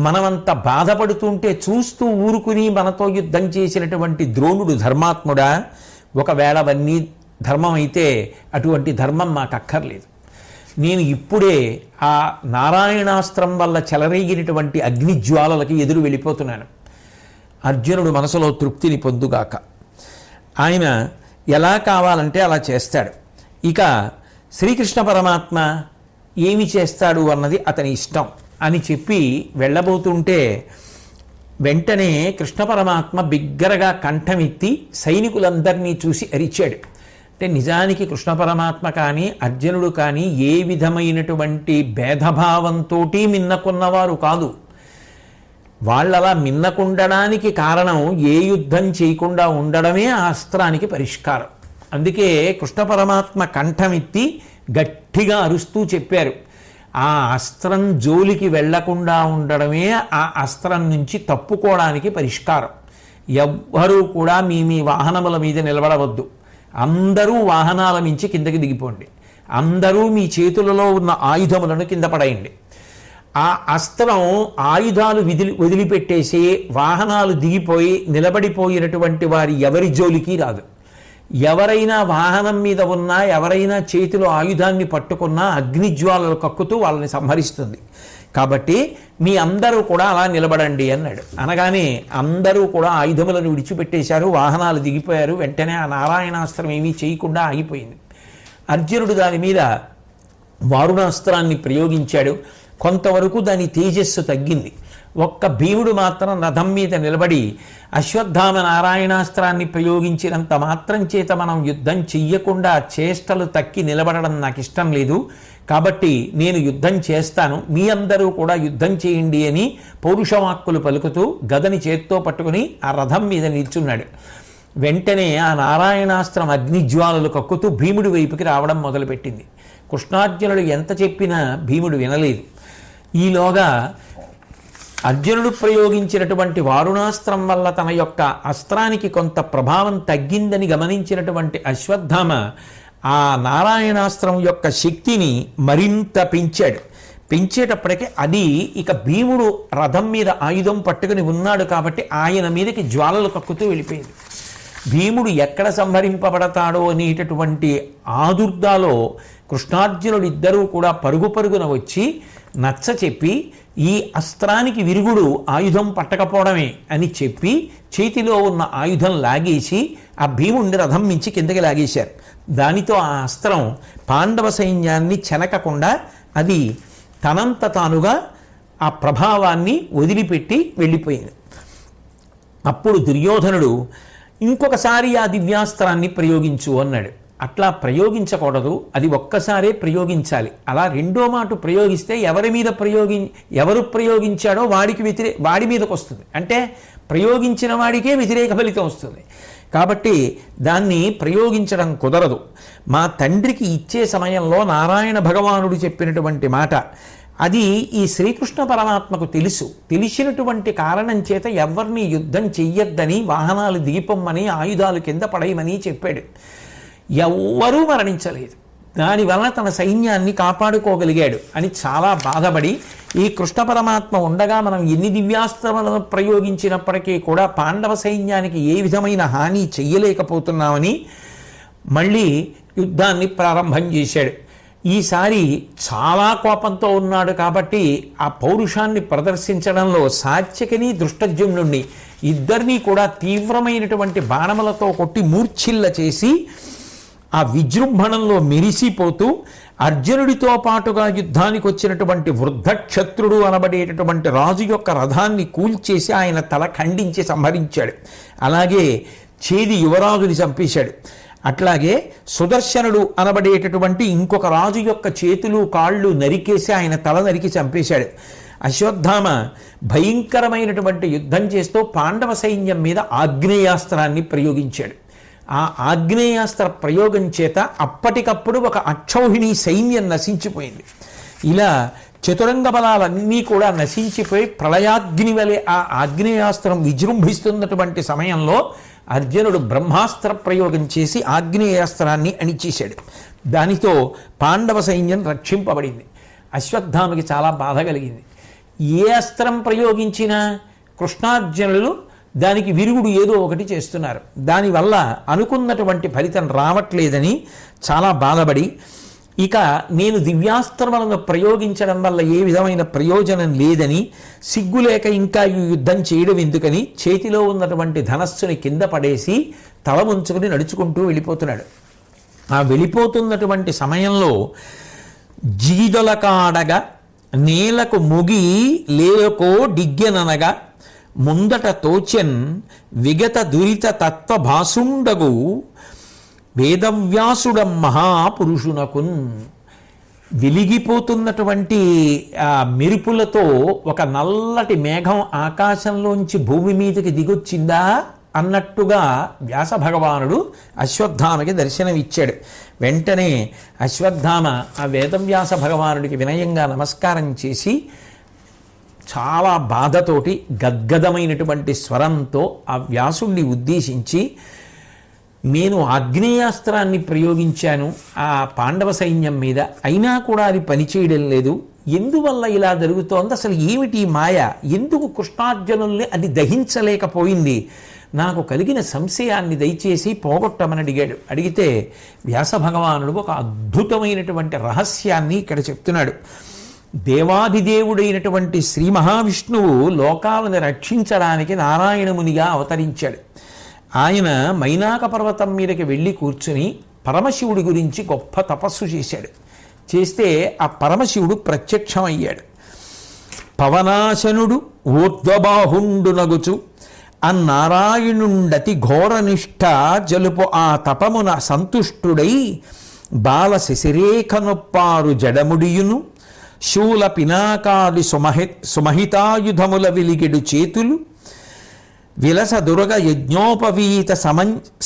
[SPEAKER 1] మనమంత బాధపడుతుంటే చూస్తూ ఊరుకుని మనతో యుద్ధం చేసినటువంటి ద్రోణుడు ధర్మాత్ముడా, ఒకవేళ అవన్నీ ధర్మం అయితే అటువంటి ధర్మం మాకు అక్కర్లేదు. నేను ఇప్పుడే ఆ నారాయణాస్త్రం వల్ల చెలరేగినటువంటి అగ్నిజ్వాలలకి ఎదురు వెళ్ళిపోతున్నాను. అర్జునుడు మనసులో తృప్తిని పొందుగాక. ఆయన ఎలా కావాలంటే అలా చేస్తాడు. ఇక శ్రీకృష్ణ పరమాత్మ ఏమి చేస్తాడు అన్నది అతని ఇష్టం అని చెప్పి వెళ్ళబోతుంటే వెంటనే కృష్ణ పరమాత్మ బిగ్గరగా కంఠమెత్తి సైనికులందరినీ చూసి అరిచాడు. అంటే నిజానికి కృష్ణ పరమాత్మ కానీ అర్జునుడు కానీ ఏ విధమైనటువంటి భేదభావంతో మిన్నకున్నవారు కాదు. వాళ్ళలా మిన్నకుండడానికి కారణం ఏ యుద్ధం చేయకుండా ఉండడమే ఆ అస్త్రానికి పరిష్కారం. అందుకే కృష్ణ పరమాత్మ కంఠమెత్తి గట్టిగా అరుస్తూ చెప్పారు, ఆ అస్త్రం జోలికి వెళ్లకుండా ఉండడమే ఆ అస్త్రం నుంచి తప్పుకోవడానికి పరిష్కారం. ఎవ్వరూ కూడా మీ వాహనముల మీద నిలబడవద్దు, అందరూ వాహనాల నుంచి కిందకి దిగిపోండి, అందరూ మీ చేతులలో ఉన్న ఆయుధములను కింద పడేయండి. ఆ అస్త్రం ఆయుధాలు వదిలిపెట్టేసి వాహనాలు దిగిపోయి నిలబడిపోయినటువంటి వారి ఎవరి జోలికి రాదు. ఎవరైనా వాహనం మీద ఉన్నా, ఎవరైనా చేతిలో ఆయుధాన్ని పట్టుకున్నా అగ్నిజ్వాలలు కక్కుతూ వాళ్ళని సంహరిస్తుంది. కాబట్టి మీ అందరూ కూడా అలా నిలబడండి అన్నాడు. అనగానే అందరూ కూడా ఆయుధములను విడిచిపెట్టేశారు, వాహనాలు దిగిపోయారు. వెంటనే ఆ నారాయణాస్త్రం ఏమీ చేయకుండా ఆగిపోయింది. అర్జునుడు దాని మీద వారుణాస్త్రాన్ని ప్రయోగించాడు. కొంతవరకు దాని తేజస్సు తగ్గింది. ఒక్క భీముడు మాత్రం రథం మీద నిలబడి అశ్వత్థామ నారాయణాస్త్రాన్ని ప్రయోగించినంత మాత్రం చేత మనం యుద్ధం చెయ్యకుండా చేష్టలు తక్కి నిలబడడం నాకు ఇష్టం లేదు, కాబట్టి నేను యుద్ధం చేస్తాను, మీ అందరూ కూడా యుద్ధం చేయండి అని పౌరుషవాక్కులు పలుకుతూ గదని చేత్తో పట్టుకుని ఆ రథం మీద నిల్చున్నాడు. వెంటనే ఆ నారాయణాస్త్రం అగ్నిజ్వాలలు కక్కుతూ భీముడి వైపుకి రావడం మొదలుపెట్టింది. కృష్ణార్జునుడు ఎంత చెప్పినా భీముడు వినలేదు. ఈలోగా అర్జునుడు ప్రయోగించినటువంటి వారుణాస్త్రం వల్ల తన యొక్క అస్త్రానికి కొంత ప్రభావం తగ్గిందని గమనించినటువంటి అశ్వత్థామ ఆ నారాయణాస్త్రం యొక్క శక్తిని మరింత పెంచాడు. పెంచేటప్పటికీ అది ఇక భీముడు రథం మీద ఆయుధం పట్టుకుని ఉన్నాడు కాబట్టి ఆయన మీదకి జ్వాలలు కక్కుతూ వెళ్ళిపోయింది. భీముడు ఎక్కడ సంహరింపబడతాడో అనేటటువంటి ఆదుర్దాలో కృష్ణార్జునుడు ఇద్దరూ కూడా పరుగు పరుగున వచ్చి నచ్చ చెప్పి ఈ అస్త్రానికి విరుగుడు ఆయుధం పట్టకపోవడమే అని చెప్పి చేతిలో ఉన్న ఆయుధం లాగేసి ఆ భీముడిని రథం మించి కిందకి లాగేశారు. దానితో ఆ అస్త్రం పాండవ సైన్యాన్ని చెనకకుండా అది తనంత తానుగా ఆ ప్రభావాన్ని వదిలిపెట్టి వెళ్ళిపోయింది. అప్పుడు దుర్యోధనుడు ఇంకొకసారి ఆ దివ్యాస్త్రాన్ని ప్రయోగించు అన్నాడు. అట్లా ప్రయోగించకూడదు, అది ఒక్కసారే ప్రయోగించాలి. అలా రెండో మాట ప్రయోగిస్తే ఎవరు ప్రయోగించాడో వాడి మీదకి వస్తుంది, అంటే ప్రయోగించిన వాడికే వ్యతిరేక ఫలితం వస్తుంది. కాబట్టి దాన్ని ప్రయోగించడం కుదరదు. మా తండ్రికి ఇచ్చే సమయంలో నారాయణ భగవానుడు చెప్పినటువంటి మాట, అది ఈ శ్రీకృష్ణ పరమాత్మకు తెలుసు. తెలిసినటువంటి కారణం చేత ఎవరిని యుద్ధం చెయ్యొద్దని, వాహనాలు దీపమ్మని, ఆయుధాలు కింద పడేయమని చెప్పాడు. ఎవ్వరూ మరణించలేదు. దానివల్ల తన సైన్యాన్ని కాపాడుకోగలిగాడు అని చాలా బాధపడి, ఈ కృష్ణ పరమాత్మ ఉండగా మనం ఎన్ని దివ్యాస్త్రములను ప్రయోగించినప్పటికీ కూడా పాండవ సైన్యానికి ఏ విధమైన హాని చెయ్యలేకపోతున్నామని మళ్ళీ యుద్ధాన్ని ప్రారంభం చేశాడు. ఈసారి చాలా కోపంతో ఉన్నాడు కాబట్టి ఆ పౌరుషాన్ని ప్రదర్శించడంలో సాత్యకిని దృష్టద్యుమ్నుణ్ణి ఇద్దరినీ కూడా తీవ్రమైనటువంటి బాణములతో కొట్టి మూర్ఛిల్ల చేసి ఆ విజృంభణంలో మెరిసిపోతూ అర్జునుడితో పాటుగా యుద్ధానికి వచ్చినటువంటి వృద్ధక్షత్రుడు అనబడేటటువంటి రాజు యొక్క రథాన్ని కూల్చేసి ఆయన తల ఖండించి సంహరించాడు. అలాగే చేది యువరాజుని చంపేశాడు. అట్లాగే సుదర్శనుడు అనబడేటటువంటి ఇంకొక రాజు యొక్క చేతులు కాళ్ళు నరికేసి ఆయన తల నరికి చంపేశాడు. అశ్వత్థామ భయంకరమైనటువంటి యుద్ధం చేస్తూ పాండవ సైన్యం మీద ఆగ్నేయాస్త్రాన్ని ప్రయోగించాడు. ఆ ఆగ్నేయాస్త్ర ప్రయోగం చేత అప్పటికప్పుడు ఒక అక్షౌహిణి సైన్యం నశించిపోయింది. ఇలా చతురంగ బలాలన్నీ కూడా నశించిపోయి ప్రళయాగ్ని వలె ఆ ఆగ్నేయాస్త్రం విజృంభిస్తున్నటువంటి సమయంలో అర్జునుడు బ్రహ్మాస్త్ర ప్రయోగం చేసి ఆగ్నేయాస్త్రాన్ని అణిచేశాడు. దానితో పాండవ సైన్యం రక్షింపబడింది. అశ్వత్థామకి చాలా బాధ కలిగింది. ఏ అస్త్రం ప్రయోగించినా కృష్ణార్జునులు దానికి విరుగుడు ఏదో ఒకటి చేస్తున్నారు. దానివల్ల అనుకున్నటువంటి ఫలితం రావట్లేదని చాలా బాధపడి, ఇక నేను దివ్యాస్త్రములను ప్రయోగించడం వల్ల ఏ విధమైన ప్రయోజనం లేదని, సిగ్గులేక ఇంకా ఈ యుద్ధం చేయడం ఎందుకని చేతిలో ఉన్నటువంటి ధనస్సుని కింద పడేసి తల ఉంచుకుని నడుచుకుంటూ వెళ్ళిపోతున్నాడు. ఆ వెళ్ళిపోతున్నటువంటి సమయంలో జీదొలకాడగా నేలకు ముగి లేలకో డిగ్గెననగా ముందట తోచెన్ విగత దురిత తత్వభాసుండగు వేదవ్యాసుడం మహాపురుషునకున్. వెలిగిపోతున్నటువంటి మెరుపులతో ఒక నల్లటి మేఘం ఆకాశంలోంచి భూమి మీదకి దిగొచ్చిందా అన్నట్టుగా వ్యాస భగవానుడు అశ్వత్థామకి దర్శనమిచ్చాడు. వెంటనే అశ్వత్థామ ఆ వేదవ్యాస భగవానుడికి వినయంగా నమస్కారం చేసి చాలా బాధతోటి గద్గదమైనటువంటి స్వరంతో ఆ వ్యాసుణ్ణి ఉద్దేశించి, నేను ఆగ్నేయాస్త్రాన్ని ప్రయోగించాను ఆ పాండవ సైన్యం మీద, అయినా కూడా అది పనిచేయడం లేదు. ఎందువల్ల ఇలా జరుగుతోంది? అసలు ఏమిటి మాయ? ఎందుకు కృష్ణార్జునుల్ని అది దహించలేకపోయింది? నాకు కలిగిన సంశయాన్ని దయచేసి పోగొట్టమని అడిగితే వ్యాస భగవానుడు ఒక అద్భుతమైనటువంటి రహస్యాన్ని ఇక్కడ చెప్తున్నాడు. దేవాదిదేవుడైనటువంటి శ్రీ మహావిష్ణువు లోకాలను రక్షించడానికి నారాయణమునిగా అవతరించాడు. ఆయన మైనాక పర్వతం మీదకి వెళ్ళి కూర్చుని పరమశివుడి గురించి గొప్ప తపస్సు చేశాడు. చేస్తే ఆ పరమశివుడు ప్రత్యక్షమయ్యాడు. పవనాశనుడు ఊర్ధ్వబాహుండు నగుచు అన్నారాయణుండతి ఘోరనిష్ట జలుపు ఆ తపమున సంతుష్టుడై బాల శశిరేఖనొప్పారు జడముడియును శూల పినాకాది సుమహితాయుధముల విలిగిడు చేతులు విలస దుర్గ యజ్ఞోపవీత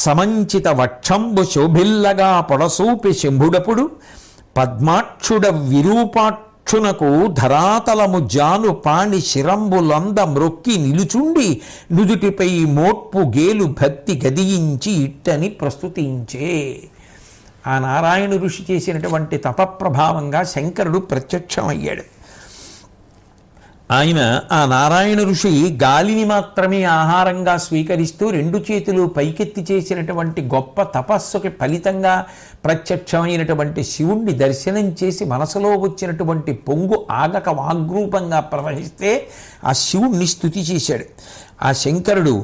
[SPEAKER 1] సమంచిత వక్షంబు శోభిల్లగా పొడసూపి శంభుడపుడు పద్మాక్షుడ విరూపాక్షునకు ధరాతలము జాను పాణి శిరంబులంద మ్రొక్కి నిలుచుండి నుదుటిపై మోట్పు గేలు భక్తి గదియించి ఇట్టని ప్రస్తుతించే. ఆ నారాయణ ఋషి చేసినటువంటి తపప్రభావంగా శంకరుడు ప్రత్యక్షమయ్యాడు. ఆయన ఆ నారాయణ ఋషి గాలిని మాత్రమే ఆహారంగా స్వీకరిస్తూ రెండు చేతులు పైకెత్తి చేసినటువంటి గొప్ప తపస్సుకి ఫలితంగా ప్రత్యక్షమైనటువంటి శివుణ్ణి దర్శనం చేసి మనసులో వచ్చినటువంటి పొంగు ఆగక వాగ్రూపంగా ప్రవహిస్తే ఆ శివుణ్ణి స్తుతి చేశాడు. ఆ శంకరుడు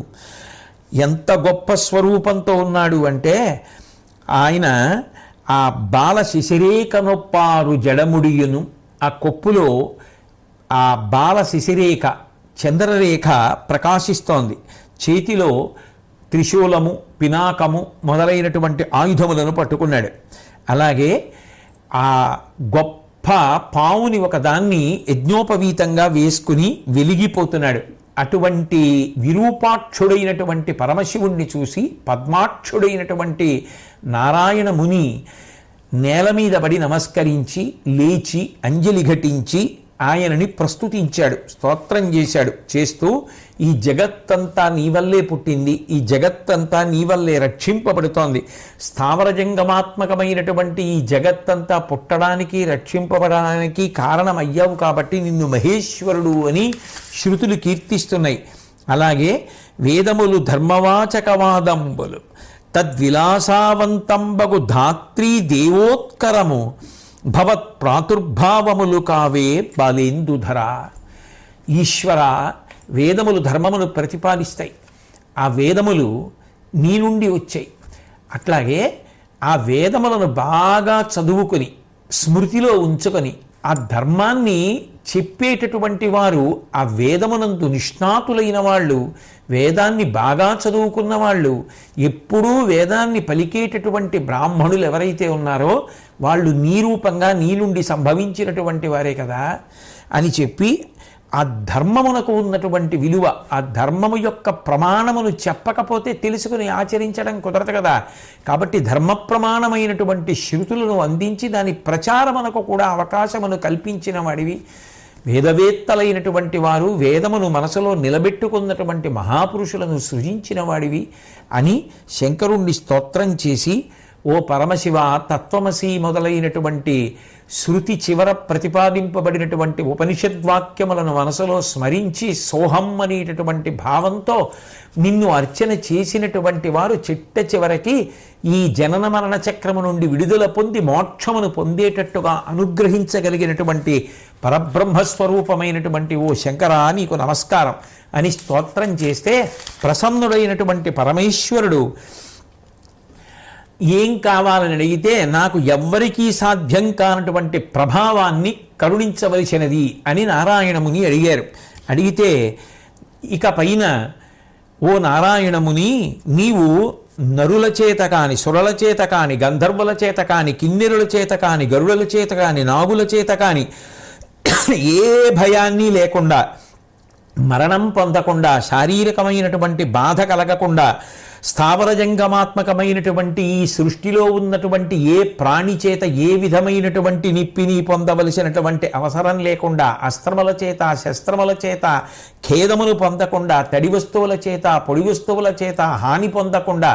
[SPEAKER 1] ఎంత గొప్ప స్వరూపంతో ఉన్నాడు అంటే, ఆయన ఆ బాల శిశిరేఖనొప్పారు జడముడియును, ఆ కొప్పులో ఆ బాల శిశిరేఖ చంద్రరేఖ ప్రకాశిస్తోంది. చేతిలో త్రిశూలము పినాకము మొదలైనటువంటి ఆయుధములను పట్టుకున్నాడు. అలాగే ఆ గొప్ప పావుని ఒకదాన్ని యజ్ఞోపవీతంగా వేసుకుని వెలిగిపోతున్నాడు. అటువంటి విరూపాక్షుడైనటువంటి పరమశివుణ్ణి చూసి పద్మాక్షుడైనటువంటి నారాయణ ముని నేల మీద పడి నమస్కరించి లేచి అంజలి ఘటించి ఆయనని ప్రస్తుతించాడు, స్తోత్రం చేశాడు. చేస్తూ ఈ జగత్తంతా నీ వల్లే పుట్టింది, ఈ జగత్తంతా నీ వల్లే రక్షింపబడుతోంది, స్థావర జంగమాత్మకమైనటువంటి ఈ జగత్తంతా పుట్టడానికి రక్షింపబడడానికి కారణమయ్యావు కాబట్టి నిన్ను మహేశ్వరుడు అని శృతులు కీర్తిస్తున్నాయి. అలాగే వేదములు ధర్మవాచకవాదంబులు తద్విలాసావంతంబగు ధాత్రీ దేవోత్కరము భవత్ ప్రాతుర్భావములు కావే బాలేందుధర. ఈశ్వర, వేదములు ధర్మమును ప్రతిపాదిస్తాయి, ఆ వేదములు నీ నుండి వచ్చాయి. అట్లాగే ఆ వేదములను బాగా చదువుకొని స్మృతిలో ఉంచుకొని ఆ ధర్మాన్ని చెప్పేటటువంటి వారు, ఆ వేదమునందు నిష్ణాతులైన వాళ్ళు, వేదాన్ని బాగా చదువుకున్న వాళ్ళు, ఎప్పుడూ వేదాన్ని పలికేటటువంటి బ్రాహ్మణులు ఎవరైతే ఉన్నారో వాళ్ళు నీ రూపంగా నీ నుండి సంభవించినటువంటి వారే కదా అని చెప్పి ఆ ధర్మమునకు ఉన్నటువంటి విలువ, ఆ ధర్మము యొక్క ప్రమాణమును చెప్పకపోతే తెలుసుకుని ఆచరించడం కుదరదు కదా. కాబట్టి ధర్మ ప్రమాణమైనటువంటి శృతులను అందించి దాని ప్రచారమునకు కూడా అవకాశమును కల్పించిన వాడివి. వేదవేత్తలైనటువంటి వారు, వేదమును మనసులో నిలబెట్టుకున్నటువంటి మహాపురుషులను సృజించిన వాడివి అని శంకరుణ్ణి స్తోత్రం చేసి, ఓ పరమశివ, తత్వమసి మొదలైనటువంటి శృతి చివర ప్రతిపాదింపబడినటువంటి ఉపనిషద్వాక్యములను మనసులో స్మరించి సోహం అనేటటువంటి భావంతో నిన్ను అర్చన చేసినటువంటి వారు చిట్ట చివరికి ఈ జనన మరణ చక్రము నుండి విడుదల పొంది మోక్షమును పొందేటట్టుగా అనుగ్రహించగలిగినటువంటి పరబ్రహ్మస్వరూపమైనటువంటి ఓ శంకరా, నీకు నమస్కారం అని స్తోత్రం చేస్తే ప్రసన్నుడైనటువంటి పరమేశ్వరుడు ఏం కావాలని అడిగితే, నాకు ఎవ్వరికీ సాధ్యం కానటువంటి ప్రభావాన్ని కరుణించవలసినది అని నారాయణముని అడిగారు. అడిగితే ఇక పైన, ఓ నారాయణముని, నీవు నరుల చేత కాని, సురల చేత కాని, గంధర్వుల చేత కాని, కిన్నెరుల చేత కాని, గరుడుల చేత కాని, నాగుల చేత కాని ఏ భయాన్ని లేకుండా, మరణం పొందకుండా, శారీరకమైనటువంటి బాధ కలగకుండా, స్థావర జంగమాత్మకమైనటువంటి ఈ సృష్టిలో ఉన్నటువంటి ఏ ప్రాణి చేత ఏ విధమైనటువంటి నిప్పిని పొందవలసినటువంటి అవసరం లేకుండా, అస్త్రముల చేత శస్త్రముల చేత ఖేదమును పొందకుండా, తడి వస్తువుల చేత పొడి వస్తువుల చేత హాని పొందకుండా,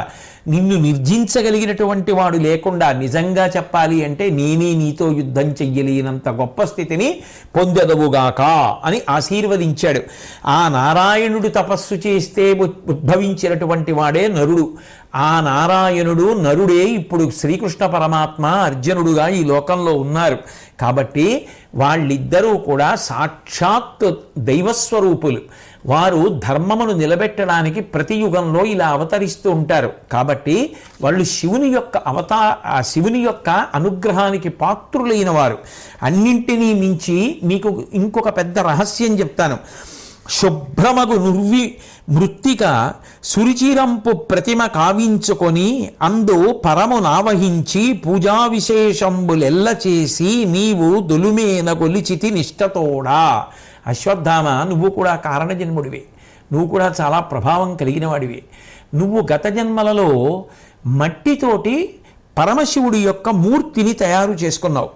[SPEAKER 1] నిన్ను నిర్జించగలిగినటువంటి వాడు లేకుండా, నిజంగా చెప్పాలి అంటే నేనే నీతో యుద్ధం చెయ్యలేనంత గొప్ప స్థితిని పొందెదవుగాక అని ఆశీర్వదించాడు. ఆ నారాయణుడు తపస్సు చేస్తే ఉద్భవించినటువంటి వాడే నరుడు. ఆ నారాయణుడు నరుడే ఇప్పుడు శ్రీకృష్ణ పరమాత్మ అర్జునుడుగా ఈ లోకంలో ఉన్నారు. కాబట్టి వాళ్ళిద్దరూ కూడా సాక్షాత్ దైవస్వరూపులు. వారు ధర్మమును నిలబెట్టడానికి ప్రతి యుగంలో ఇలా అవతరిస్తూ ఉంటారు. కాబట్టి వాళ్ళు శివుని యొక్క అనుగ్రహానికి పాత్రులైన వారు. అన్నింటినీ మించి మీకు ఇంకొక పెద్ద రహస్యం చెప్తాను. శుభ్రమగు మృత్తిక సురుచిరంపు ప్రతిమ కావించుకొని అందు పరమునావహించి పూజా విశేషంబులెల్ల చేసి నీవు దొలుమేన గొలిచితి నిష్టతోడా. అశ్వత్థామ, నువ్వు కూడా కారణజన్ముడివే, నువ్వు కూడా చాలా ప్రభావం కలిగిన వాడివే. నువ్వు గత జన్మలలో మట్టితోటి పరమశివుడి యొక్క మూర్తిని తయారు చేసుకున్నావు.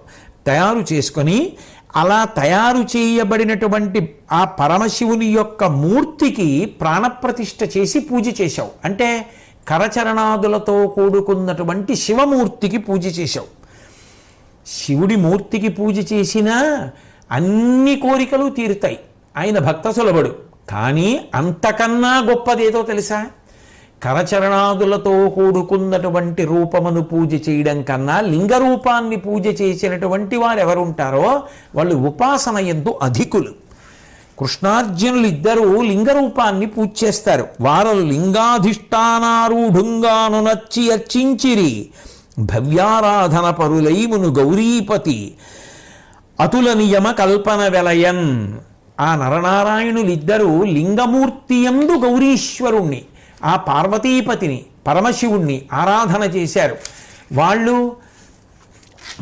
[SPEAKER 1] తయారు చేసుకొని అలా తయారు చేయబడినటువంటి ఆ పరమశివుని యొక్క మూర్తికి ప్రాణప్రతిష్ఠ చేసి పూజ చేశావు. అంటే కరచరణాదులతో కూడుకున్నటువంటి శివమూర్తికి పూజ చేశావు. శివుడి మూర్తికి పూజ చేసినా అన్ని కోరికలు తీరుతాయి, ఆయన భక్త సులభుడు. కానీ అంతకన్నా గొప్పదేదో తెలుసా? కరచరణాదులతో కూడుకున్నటువంటి రూపమును పూజ చేయడం కన్నా లింగ రూపాన్ని పూజ చేసినటువంటి వారు ఎవరుంటారో వాళ్ళు ఉపాసన యందు అధికులు. కృష్ణార్జునులు ఇద్దరూ లింగ రూపాన్ని పూజ చేస్తారు. వారలు లింగాధిష్టానారూఢుంగాను నచ్చి అర్చించిరి భవ్యారాధన పరులైమును గౌరీపతి అతుల నియమ కల్పన వెలయన్. ఆ నరనారాయణులిద్దరూ లింగమూర్తి యందు గౌరీశ్వరుణ్ణి, ఆ పార్వతీపతిని, పరమశివుణ్ణి ఆరాధన చేశారు. వాళ్ళు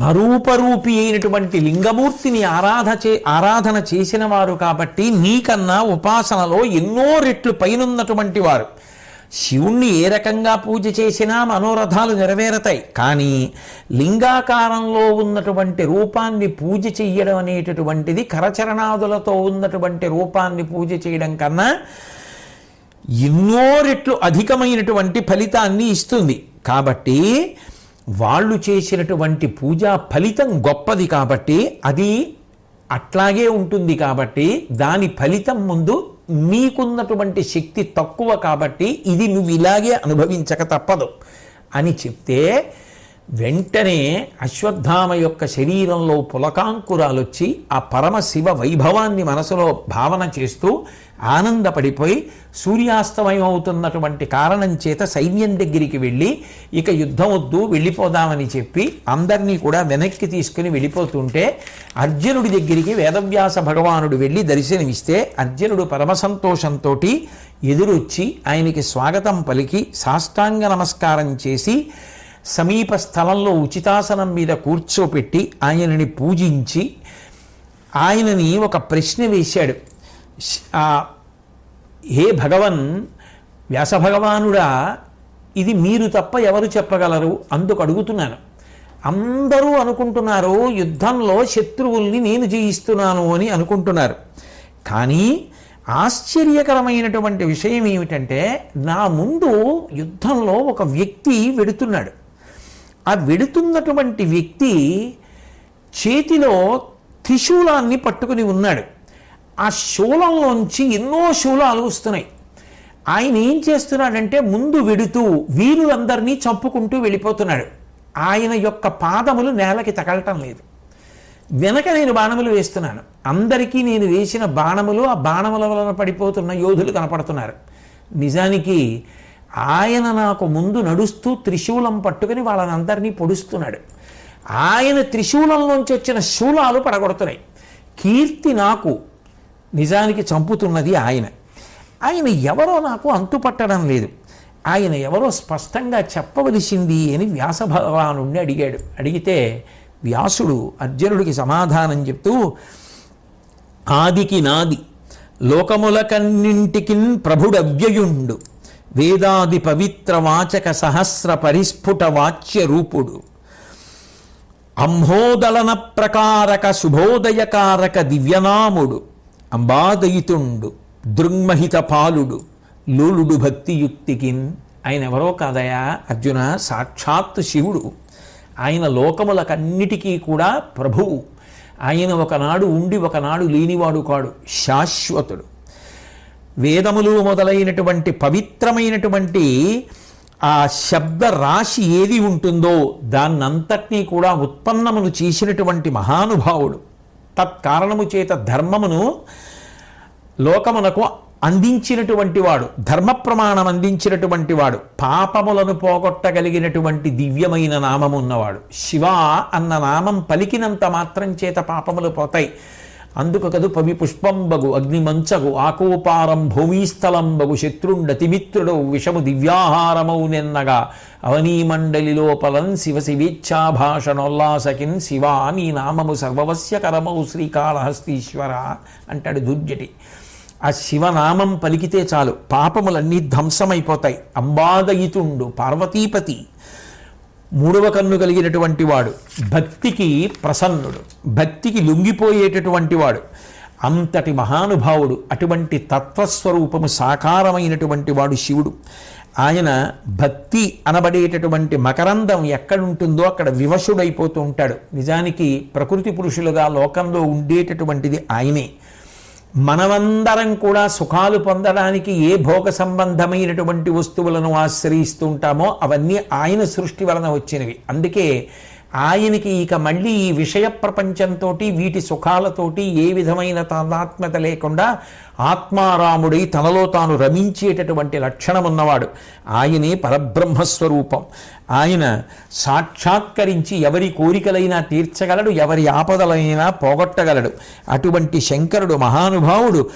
[SPEAKER 1] అరూపరూపి అయినటువంటి లింగమూర్తిని ఆరాధన చేసిన వారు కాబట్టి నీకన్నా ఉపాసనలో ఎన్నో రెట్లు పైనున్నటువంటి వారు. శివుణ్ణి ఏ రకంగా పూజ చేసినా మనోరథాలు నెరవేరతాయి. కానీ లింగాకారంలో ఉన్నటువంటి రూపాన్ని పూజ చెయ్యడం అనేటటువంటిది కరచరణాదులతో ఉన్నటువంటి రూపాన్ని పూజ చేయడం కన్నా ఎన్నో రెట్లు అధికమైనటువంటి ఫలితాన్ని ఇస్తుంది. కాబట్టి వాళ్ళు చేసినటువంటి పూజా ఫలితం గొప్పది కాబట్టి అది అట్లాగే ఉంటుంది. కాబట్టి దాని ఫలితం ముందు నీకున్నటువంటి శక్తి తక్కువ కాబట్టి ఇది నువ్వు ఇలాగే అనుభవించక తప్పదు అని చెప్తే వెంటనే అశ్వత్థామ యొక్క శరీరంలో పులకాంకురాలు వచ్చి ఆ పరమశివ వైభవాన్ని మనసులో భావన చేస్తూ ఆనందపడిపోయి సూర్యాస్తమయం అవుతున్నటువంటి కారణం చేత సైన్యం దగ్గరికి వెళ్ళి ఇక యుద్ధం వద్దు వెళ్ళిపోదామని చెప్పి అందరినీ కూడా వెనక్కి తీసుకుని వెళ్ళిపోతుంటే అర్జునుడి దగ్గరికి వేదవ్యాస భగవానుడు వెళ్ళి దర్శనమిస్తే అర్జునుడు పరమ సంతోషంతో ఎదురొచ్చి ఆయనకి స్వాగతం పలికి సాష్టాంగ నమస్కారం చేసి సమీప స్థలంలో ఉచితాసనం మీద కూర్చోపెట్టి ఆయనని పూజించి ఆయనని ఒక ప్రశ్న వేశాడు. హే భగవన్, వ్యాసభగవానుడా, ఇది మీరు తప్ప ఎవరు చెప్పగలరు? అందుకు అడుగుతున్నాను. అందరూ అనుకుంటున్నారు యుద్ధంలో శత్రువుల్ని నేను జయిస్తున్నాను అని అనుకుంటున్నారు. కానీ ఆశ్చర్యకరమైనటువంటి విషయం ఏమిటంటే నా ముందు యుద్ధంలో ఒక వ్యక్తి వెడుతున్నాడు. ఆ వెడుతున్నటువంటి వ్యక్తి చేతిలో త్రిశూలాన్ని పట్టుకుని ఉన్నాడు. ఆ శూలంలోంచి ఎన్నో శూలాలు వస్తున్నాయి. ఆయన ఏం చేస్తున్నాడంటే ముందు వెడుతూ వీరులందరినీ చంపుకుంటూ వెళ్ళిపోతున్నాడు. ఆయన యొక్క పాదములు నేలకి తగలటం లేదు. వెనక నేను బాణములు వేస్తున్నాను. అందరికీ నేను వేసిన బాణములు ఆ బాణముల వలన పడిపోతున్న యోధులు కనపడుతున్నారు. నిజానికి ఆయన నాకు ముందు నడుస్తూ త్రిశూలం పట్టుకుని వాళ్ళని అందరినీ పొడుస్తున్నాడు. ఆయన త్రిశూలంలోంచి వచ్చిన శూలాలు పడగొడుతున్నాయి. కీర్తి నాకు, నిజానికి చంపుతున్నది ఆయన. ఆయన ఎవరో నాకు అంతుపట్టడం లేదు. ఆయన ఎవరో స్పష్టంగా చెప్పవలసింది అని వ్యాస భగవానుడిని అడిగాడు. అడిగితే వ్యాసుడు అర్జునుడికి సమాధానం చెప్తూ, ఆదికి నాది లోకములకన్నింటికిన్ ప్రభుడవ్యయుండు వేదాది పవిత్ర వాచక సహస్ర పరిస్ఫుట వాచ్య రూపుడు అంహోదలన ప్రకారక శుభోదయకారక దివ్యనాముడు అంబాదయితుండు దృంగ్మహిత పాలుడు లూలుడు భక్తియుక్తికిన్. ఆయన ఎవరో కాదయా అర్జున, సాక్షాత్తు శివుడు. ఆయన లోకములకన్నిటికీ కూడా ప్రభువు. ఆయన ఒకనాడు ఉండి ఒకనాడు లేనివాడు కాడు, శాశ్వతుడు. వేదములు మొదలైనటువంటి పవిత్రమైనటువంటి ఆ శబ్ద రాశి ఏది ఉంటుందో దాన్నంతటినీ కూడా ఉత్పన్నమును చేసినటువంటి మహానుభావుడు. తత్కారణము చేత ధర్మమును లోకమునకు అందించినటువంటి వాడు, ధర్మ ప్రమాణం అందించినటువంటి వాడు, పాపములను పోగొట్టగలిగినటువంటి దివ్యమైన నామము ఉన్నవాడు. శివ అన్న నామం పలికినంత మాత్రం చేత పాపములు పోతాయి. అందుకు కదు పవి పుష్పంబగు అగ్నిమంచగు ఆకోపారం భూమిస్థలంబగు శత్రుండతిమిత్రుడు విషము దివ్యాహారమౌ నెన్నగా అవనీమండలి లోపలం శివ శివేచ్ఛాభాషణోల్లాసకిన్ శివ నీ నామము సర్వవస్యకరమౌ శ్రీకాళహస్తీశ్వర అంటాడు దుర్జటి. ఆ శివనామం పలికితే చాలు పాపములన్నీ ధ్వంసమైపోతాయి. అంబాదయితుండు పార్వతీపతి, మూడవ కన్ను కలిగినటువంటి వాడు, భక్తికి ప్రసన్నుడు, భక్తికి లొంగిపోయేటటువంటి వాడు, అంతటి మహానుభావుడు. అటువంటి తత్వస్వరూపము సాకారమైనటువంటి వాడు శివుడు. ఆయన భక్తి అనబడేటటువంటి మకరందం ఎక్కడుంటుందో అక్కడ వివశుడైపోతూ ఉంటాడు. నిజానికి ప్రకృతి పురుషులుగా లోకంలో ఉండేటటువంటిది ఆయనే. మనమందరం కూడా సుఖాలు పొందడానికి ఏ భోగ సంబంధమైనటువంటి వస్తువులను ఆశ్రయిస్తూ ఉంటామో అవన్నీ ఆయన సృష్టి వలన వచ్చినవి. అందుకే ఆయనకి ఇక మళ్ళీ ఈ విషయ ప్రపంచంతో వీటి సుఖాలతోటి ఏ విధమైన తాదాత్మ్యత లేకుండా ఆత్మారాముడై తనలో తాను రమించేటటువంటి లక్షణం ఉన్నవాడు. ఆయనే పరబ్రహ్మస్వరూపం. ఆయన సాక్షాత్కరించి ఎవరి కోరికలైనా తీర్చగలడు, ఎవరి ఆపదలైనా పోగొట్టగలడు. అటువంటి శంకరుడు మహానుభావుడు,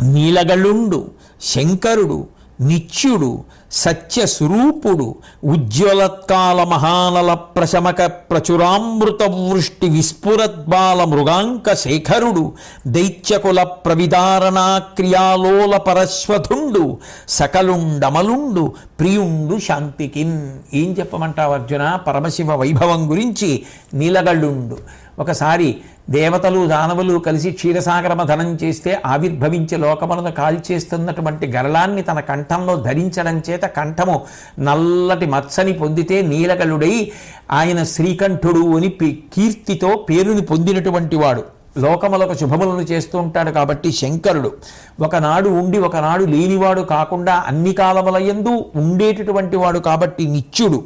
[SPEAKER 1] నీలగళుండు శంకరుడు, నిత్యుడు, సత్యస్వరూపుడు ఉజ్వలత్కాల మహానల ప్రశమక ప్రచురామృత వృష్టి విస్ఫురద్బాల మృగాంక శేఖరుడు దైత్యకుల ప్రవిదారణా క్రియాలోల పరశ్వధుండు సకలుండమలుండు ప్రియుండు శాంతికిన్. ఏం చెప్పమంటావు అర్జున? పరమశివ వైభవం గురించి నీలగళ్ళుండు. ఒకసారి దేవతలు దానవులు కలిసి క్షీరసాగర మథనం చేస్తే ఆవిర్భవించి లోకములను కాల్చేస్తున్నటువంటి గరళాన్ని తన కంఠంలో ధరించడం చేత కంఠము నల్లటి మత్సని పొందితే నీలగలుడై ఆయన శ్రీకంఠుడు అని కీర్తితో పేరుని పొందినటువంటి వాడు. లోకములకు శుభములను చేస్తూ ఉంటాడు కాబట్టి శంకరుడు. ఒకనాడు ఉండి ఒకనాడు లేనివాడు కాకుండా అన్ని కాలముల యందు ఉండేటటువంటి వాడు కాబట్టి నిత్యుడు,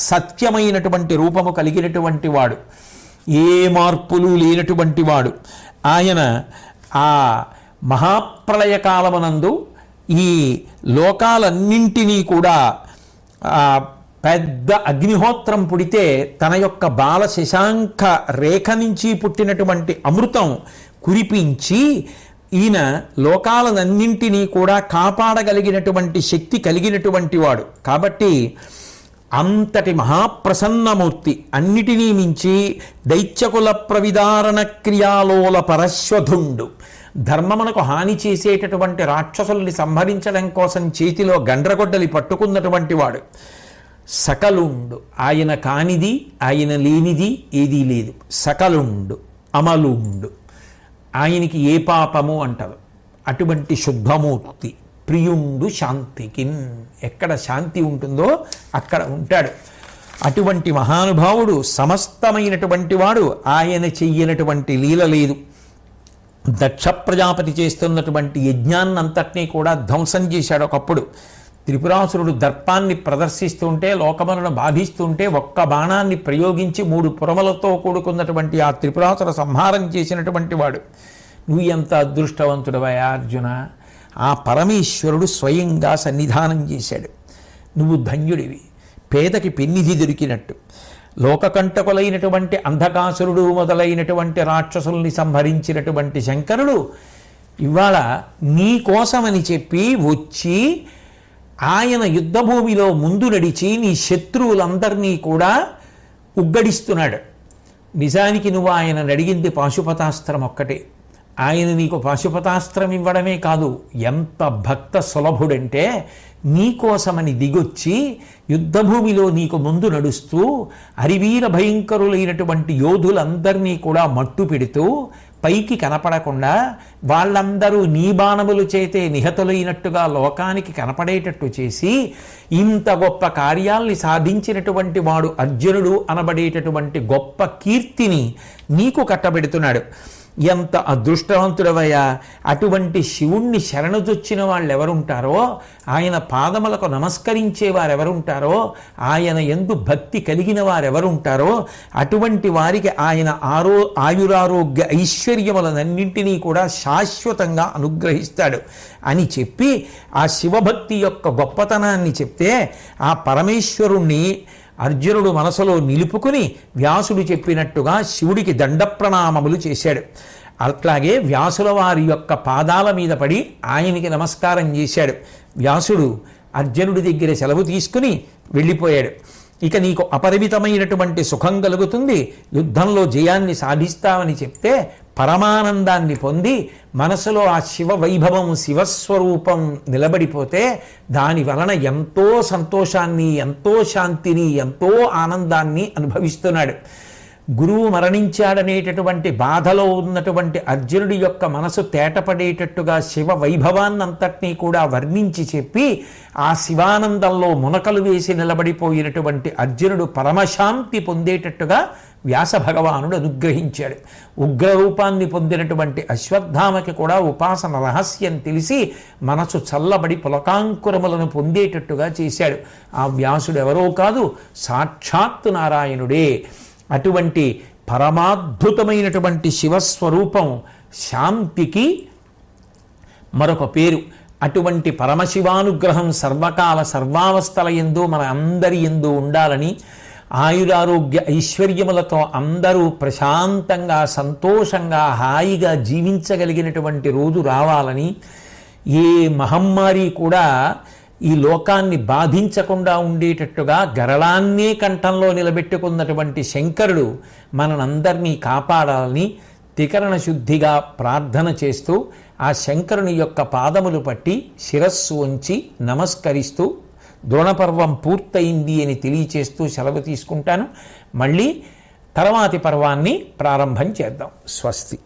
[SPEAKER 1] సత్యమైనటువంటి రూపము కలిగినటువంటి వాడు, ఏ మార్పులు లేనటువంటి వాడు. ఆయన ఆ మహాప్రళయ కాలమునందు ఈ లోకాలన్నింటినీ కూడా పెద్ద అగ్నిహోత్రం పుడితే తన యొక్క బాల శశాంక రేఖ నుంచి పుట్టినటువంటి అమృతం కురిపించి ఈయన లోకాలన్నింటినీ కూడా కాపాడగలిగినటువంటి శక్తి కలిగినటువంటి వాడు కాబట్టి అంతటి మహాప్రసన్నమూర్తి. అన్నిటినీ మించి దైత్యకుల ప్రవిదారణ క్రియాలోల పరశ్వధుండు, ధర్మమునకు హాని చేసేటటువంటి రాక్షసుల్ని సంహరించడం కోసం చేతిలో గండ్రగొడ్డలి పట్టుకున్నటువంటి వాడు. సకలుండు, ఆయన కానిది ఆయన లేనిది ఏదీ లేదు. సకలుండు అమలుండు, ఆయనకి ఏ పాపము అంటారు. అటువంటి శుద్ధమూర్తి. ప్రియుండు శాంతికిన్, ఎక్కడ శాంతి ఉంటుందో అక్కడ ఉంటాడు. అటువంటి మహానుభావుడు, సమస్తమైనటువంటి వాడు. ఆయన చెయ్యనటువంటి లీల లేదు. దక్ష ప్రజాపతి చేస్తున్నటువంటి యజ్ఞాన్నంతటినీ కూడా ధ్వంసం చేశాడు ఒకప్పుడు. త్రిపురాసురుడు దర్పాన్ని ప్రదర్శిస్తుంటే, లోకములను బాధిస్తుంటే ఒక్క బాణాన్ని ప్రయోగించి 3 పురములతో కూడుకున్నటువంటి ఆ త్రిపురాసుర సంహారం చేసినటువంటి వాడు. నువ్వు ఎంత అదృష్టవంతుడవయ్యా అర్జున! ఆ పరమేశ్వరుడు స్వయంగా సన్నిధానం చేశాడు. నువ్వు ధన్యుడివి. పేదకి పెన్నిధి దొరికినట్టు. లోకకంటకులైనటువంటి అంధకాసురుడు మొదలైనటువంటి రాక్షసుల్ని సంహరించినటువంటి శంకరుడు ఇవాళ నీ కోసమని చెప్పి వచ్చి ఆయన యుద్ధభూమిలో ముందు నడిచి నీ శత్రువులందరినీ కూడా ఉగ్గడిస్తున్నాడు. నిజానికి నువ్వు ఆయన అడిగింది పాశుపతాస్త్రం ఒక్కటే. ఆయన నీకు పాశుపతాస్త్రం ఇవ్వడమే కాదు, ఎంత భక్త సులభుడంటే నీకోసమని దిగొచ్చి యుద్ధభూమిలో నీకు ముందు నడుస్తూ హరివీర భయంకరులైనటువంటి యోధులందరినీ కూడా మట్టు పెడుతూ పైకి కనపడకుండా వాళ్ళందరూ నీ బాణములు చేతే నిహతులైనట్టుగా లోకానికి కనపడేటట్టు చేసి ఇంత గొప్ప కార్యాల్ని సాధించినటువంటి వాడు అర్జునుడు అనబడేటటువంటి గొప్ప కీర్తిని నీకు కట్టబెడుతున్నాడు. ఎంత అదృష్టవంతుడవయ్యా! అటువంటి శివుణ్ణి శరణుజొచ్చిన వాళ్ళు ఎవరుంటారో, ఆయన పాదములకు నమస్కరించే వారెవరుంటారో, ఆయన యందు భక్తి కలిగిన వారెవరుంటారో అటువంటి వారికి ఆయన ఆయురారోగ్య ఐశ్వర్యములనన్నింటినీ కూడా శాశ్వతంగా అనుగ్రహిస్తాడు అని చెప్పి ఆ శివభక్తి యొక్క గొప్పతనాన్ని చెప్తే ఆ పరమేశ్వరుణ్ణి అర్జునుడు మనసులో నిలుపుకుని వ్యాసుడు చెప్పినట్టుగా శివుడికి దండప్రణామములు చేశాడు. అట్లాగే వ్యాసుల వారి యొక్క పాదాల మీద పడి ఆయనకి నమస్కారం చేశాడు. వ్యాసుడు అర్జునుడి దగ్గర సెలవు తీసుకుని వెళ్ళిపోయాడు. ఇక నీకు అపరిమితమైనటువంటి సుఖం కలుగుతుంది, యుద్ధంలో జయాన్ని సాధిస్తావని చెప్తే పరమానందాన్ని పొంది మనసులో ఆ శివ వైభవం శివస్వరూపం నిలబడిపోతే దాని వలన ఎంతో సంతోషాన్ని, ఎంతో శాంతిని, ఎంతో ఆనందాన్ని అనుభవిస్తున్నాడు. గురువు మరణించాడనేటటువంటి బాధలో ఉన్నటువంటి అర్జునుడి యొక్క మనసు తేటపడేటట్టుగా శివ వైభవాన్నంతటినీ కూడా వర్ణించి చెప్పి ఆ శివానందంలో మునకలు వేసి నిలబడిపోయినటువంటి అర్జునుడు పరమశాంతి పొందేటట్టుగా వ్యాస భగవానుడు అనుగ్రహించాడు. ఉగ్రరూపాన్ని పొందినటువంటి అశ్వత్థామకి కూడా ఉపాసన రహస్యం తెలిసి మనసు చల్లబడి పులకాంకురములను పొందేటట్టుగా చేశాడు. ఆ వ్యాసుడు ఎవరో కాదు, సాక్షాత్తు నారాయణుడే. అటువంటి పరమాద్భుతమైనటువంటి శివస్వరూపం శాంతికి మరొక పేరు. అటువంటి పరమశివానుగ్రహం సర్వకాల సర్వావస్థల యందు మన అందరి యందు ఉండాలని, ఆయురారోగ్య ఐశ్వర్యములతో అందరూ ప్రశాంతంగా సంతోషంగా హాయిగా జీవించగలిగినటువంటి రోజు రావాలని, ఏ మహమ్మారి కూడా ఈ లోకాన్ని బాధించకుండా ఉండేటట్టుగా గరళాన్నే కంఠంలో నిలబెట్టుకున్నటువంటి శంకరుడు మనందరినీ కాపాడాలని త్రికరణ శుద్ధిగా ప్రార్థన చేస్తూ ఆ శంకరుని యొక్క పాదములు పట్టి శిరస్సు వంచి నమస్కరిస్తూ ద్రోణపర్వం పూర్తయింది అని తెలియచేస్తూ సెలవు తీసుకుంటాను. మళ్ళీ తర్వాతి పర్వాన్ని ప్రారంభం చేద్దాం. స్వస్తి.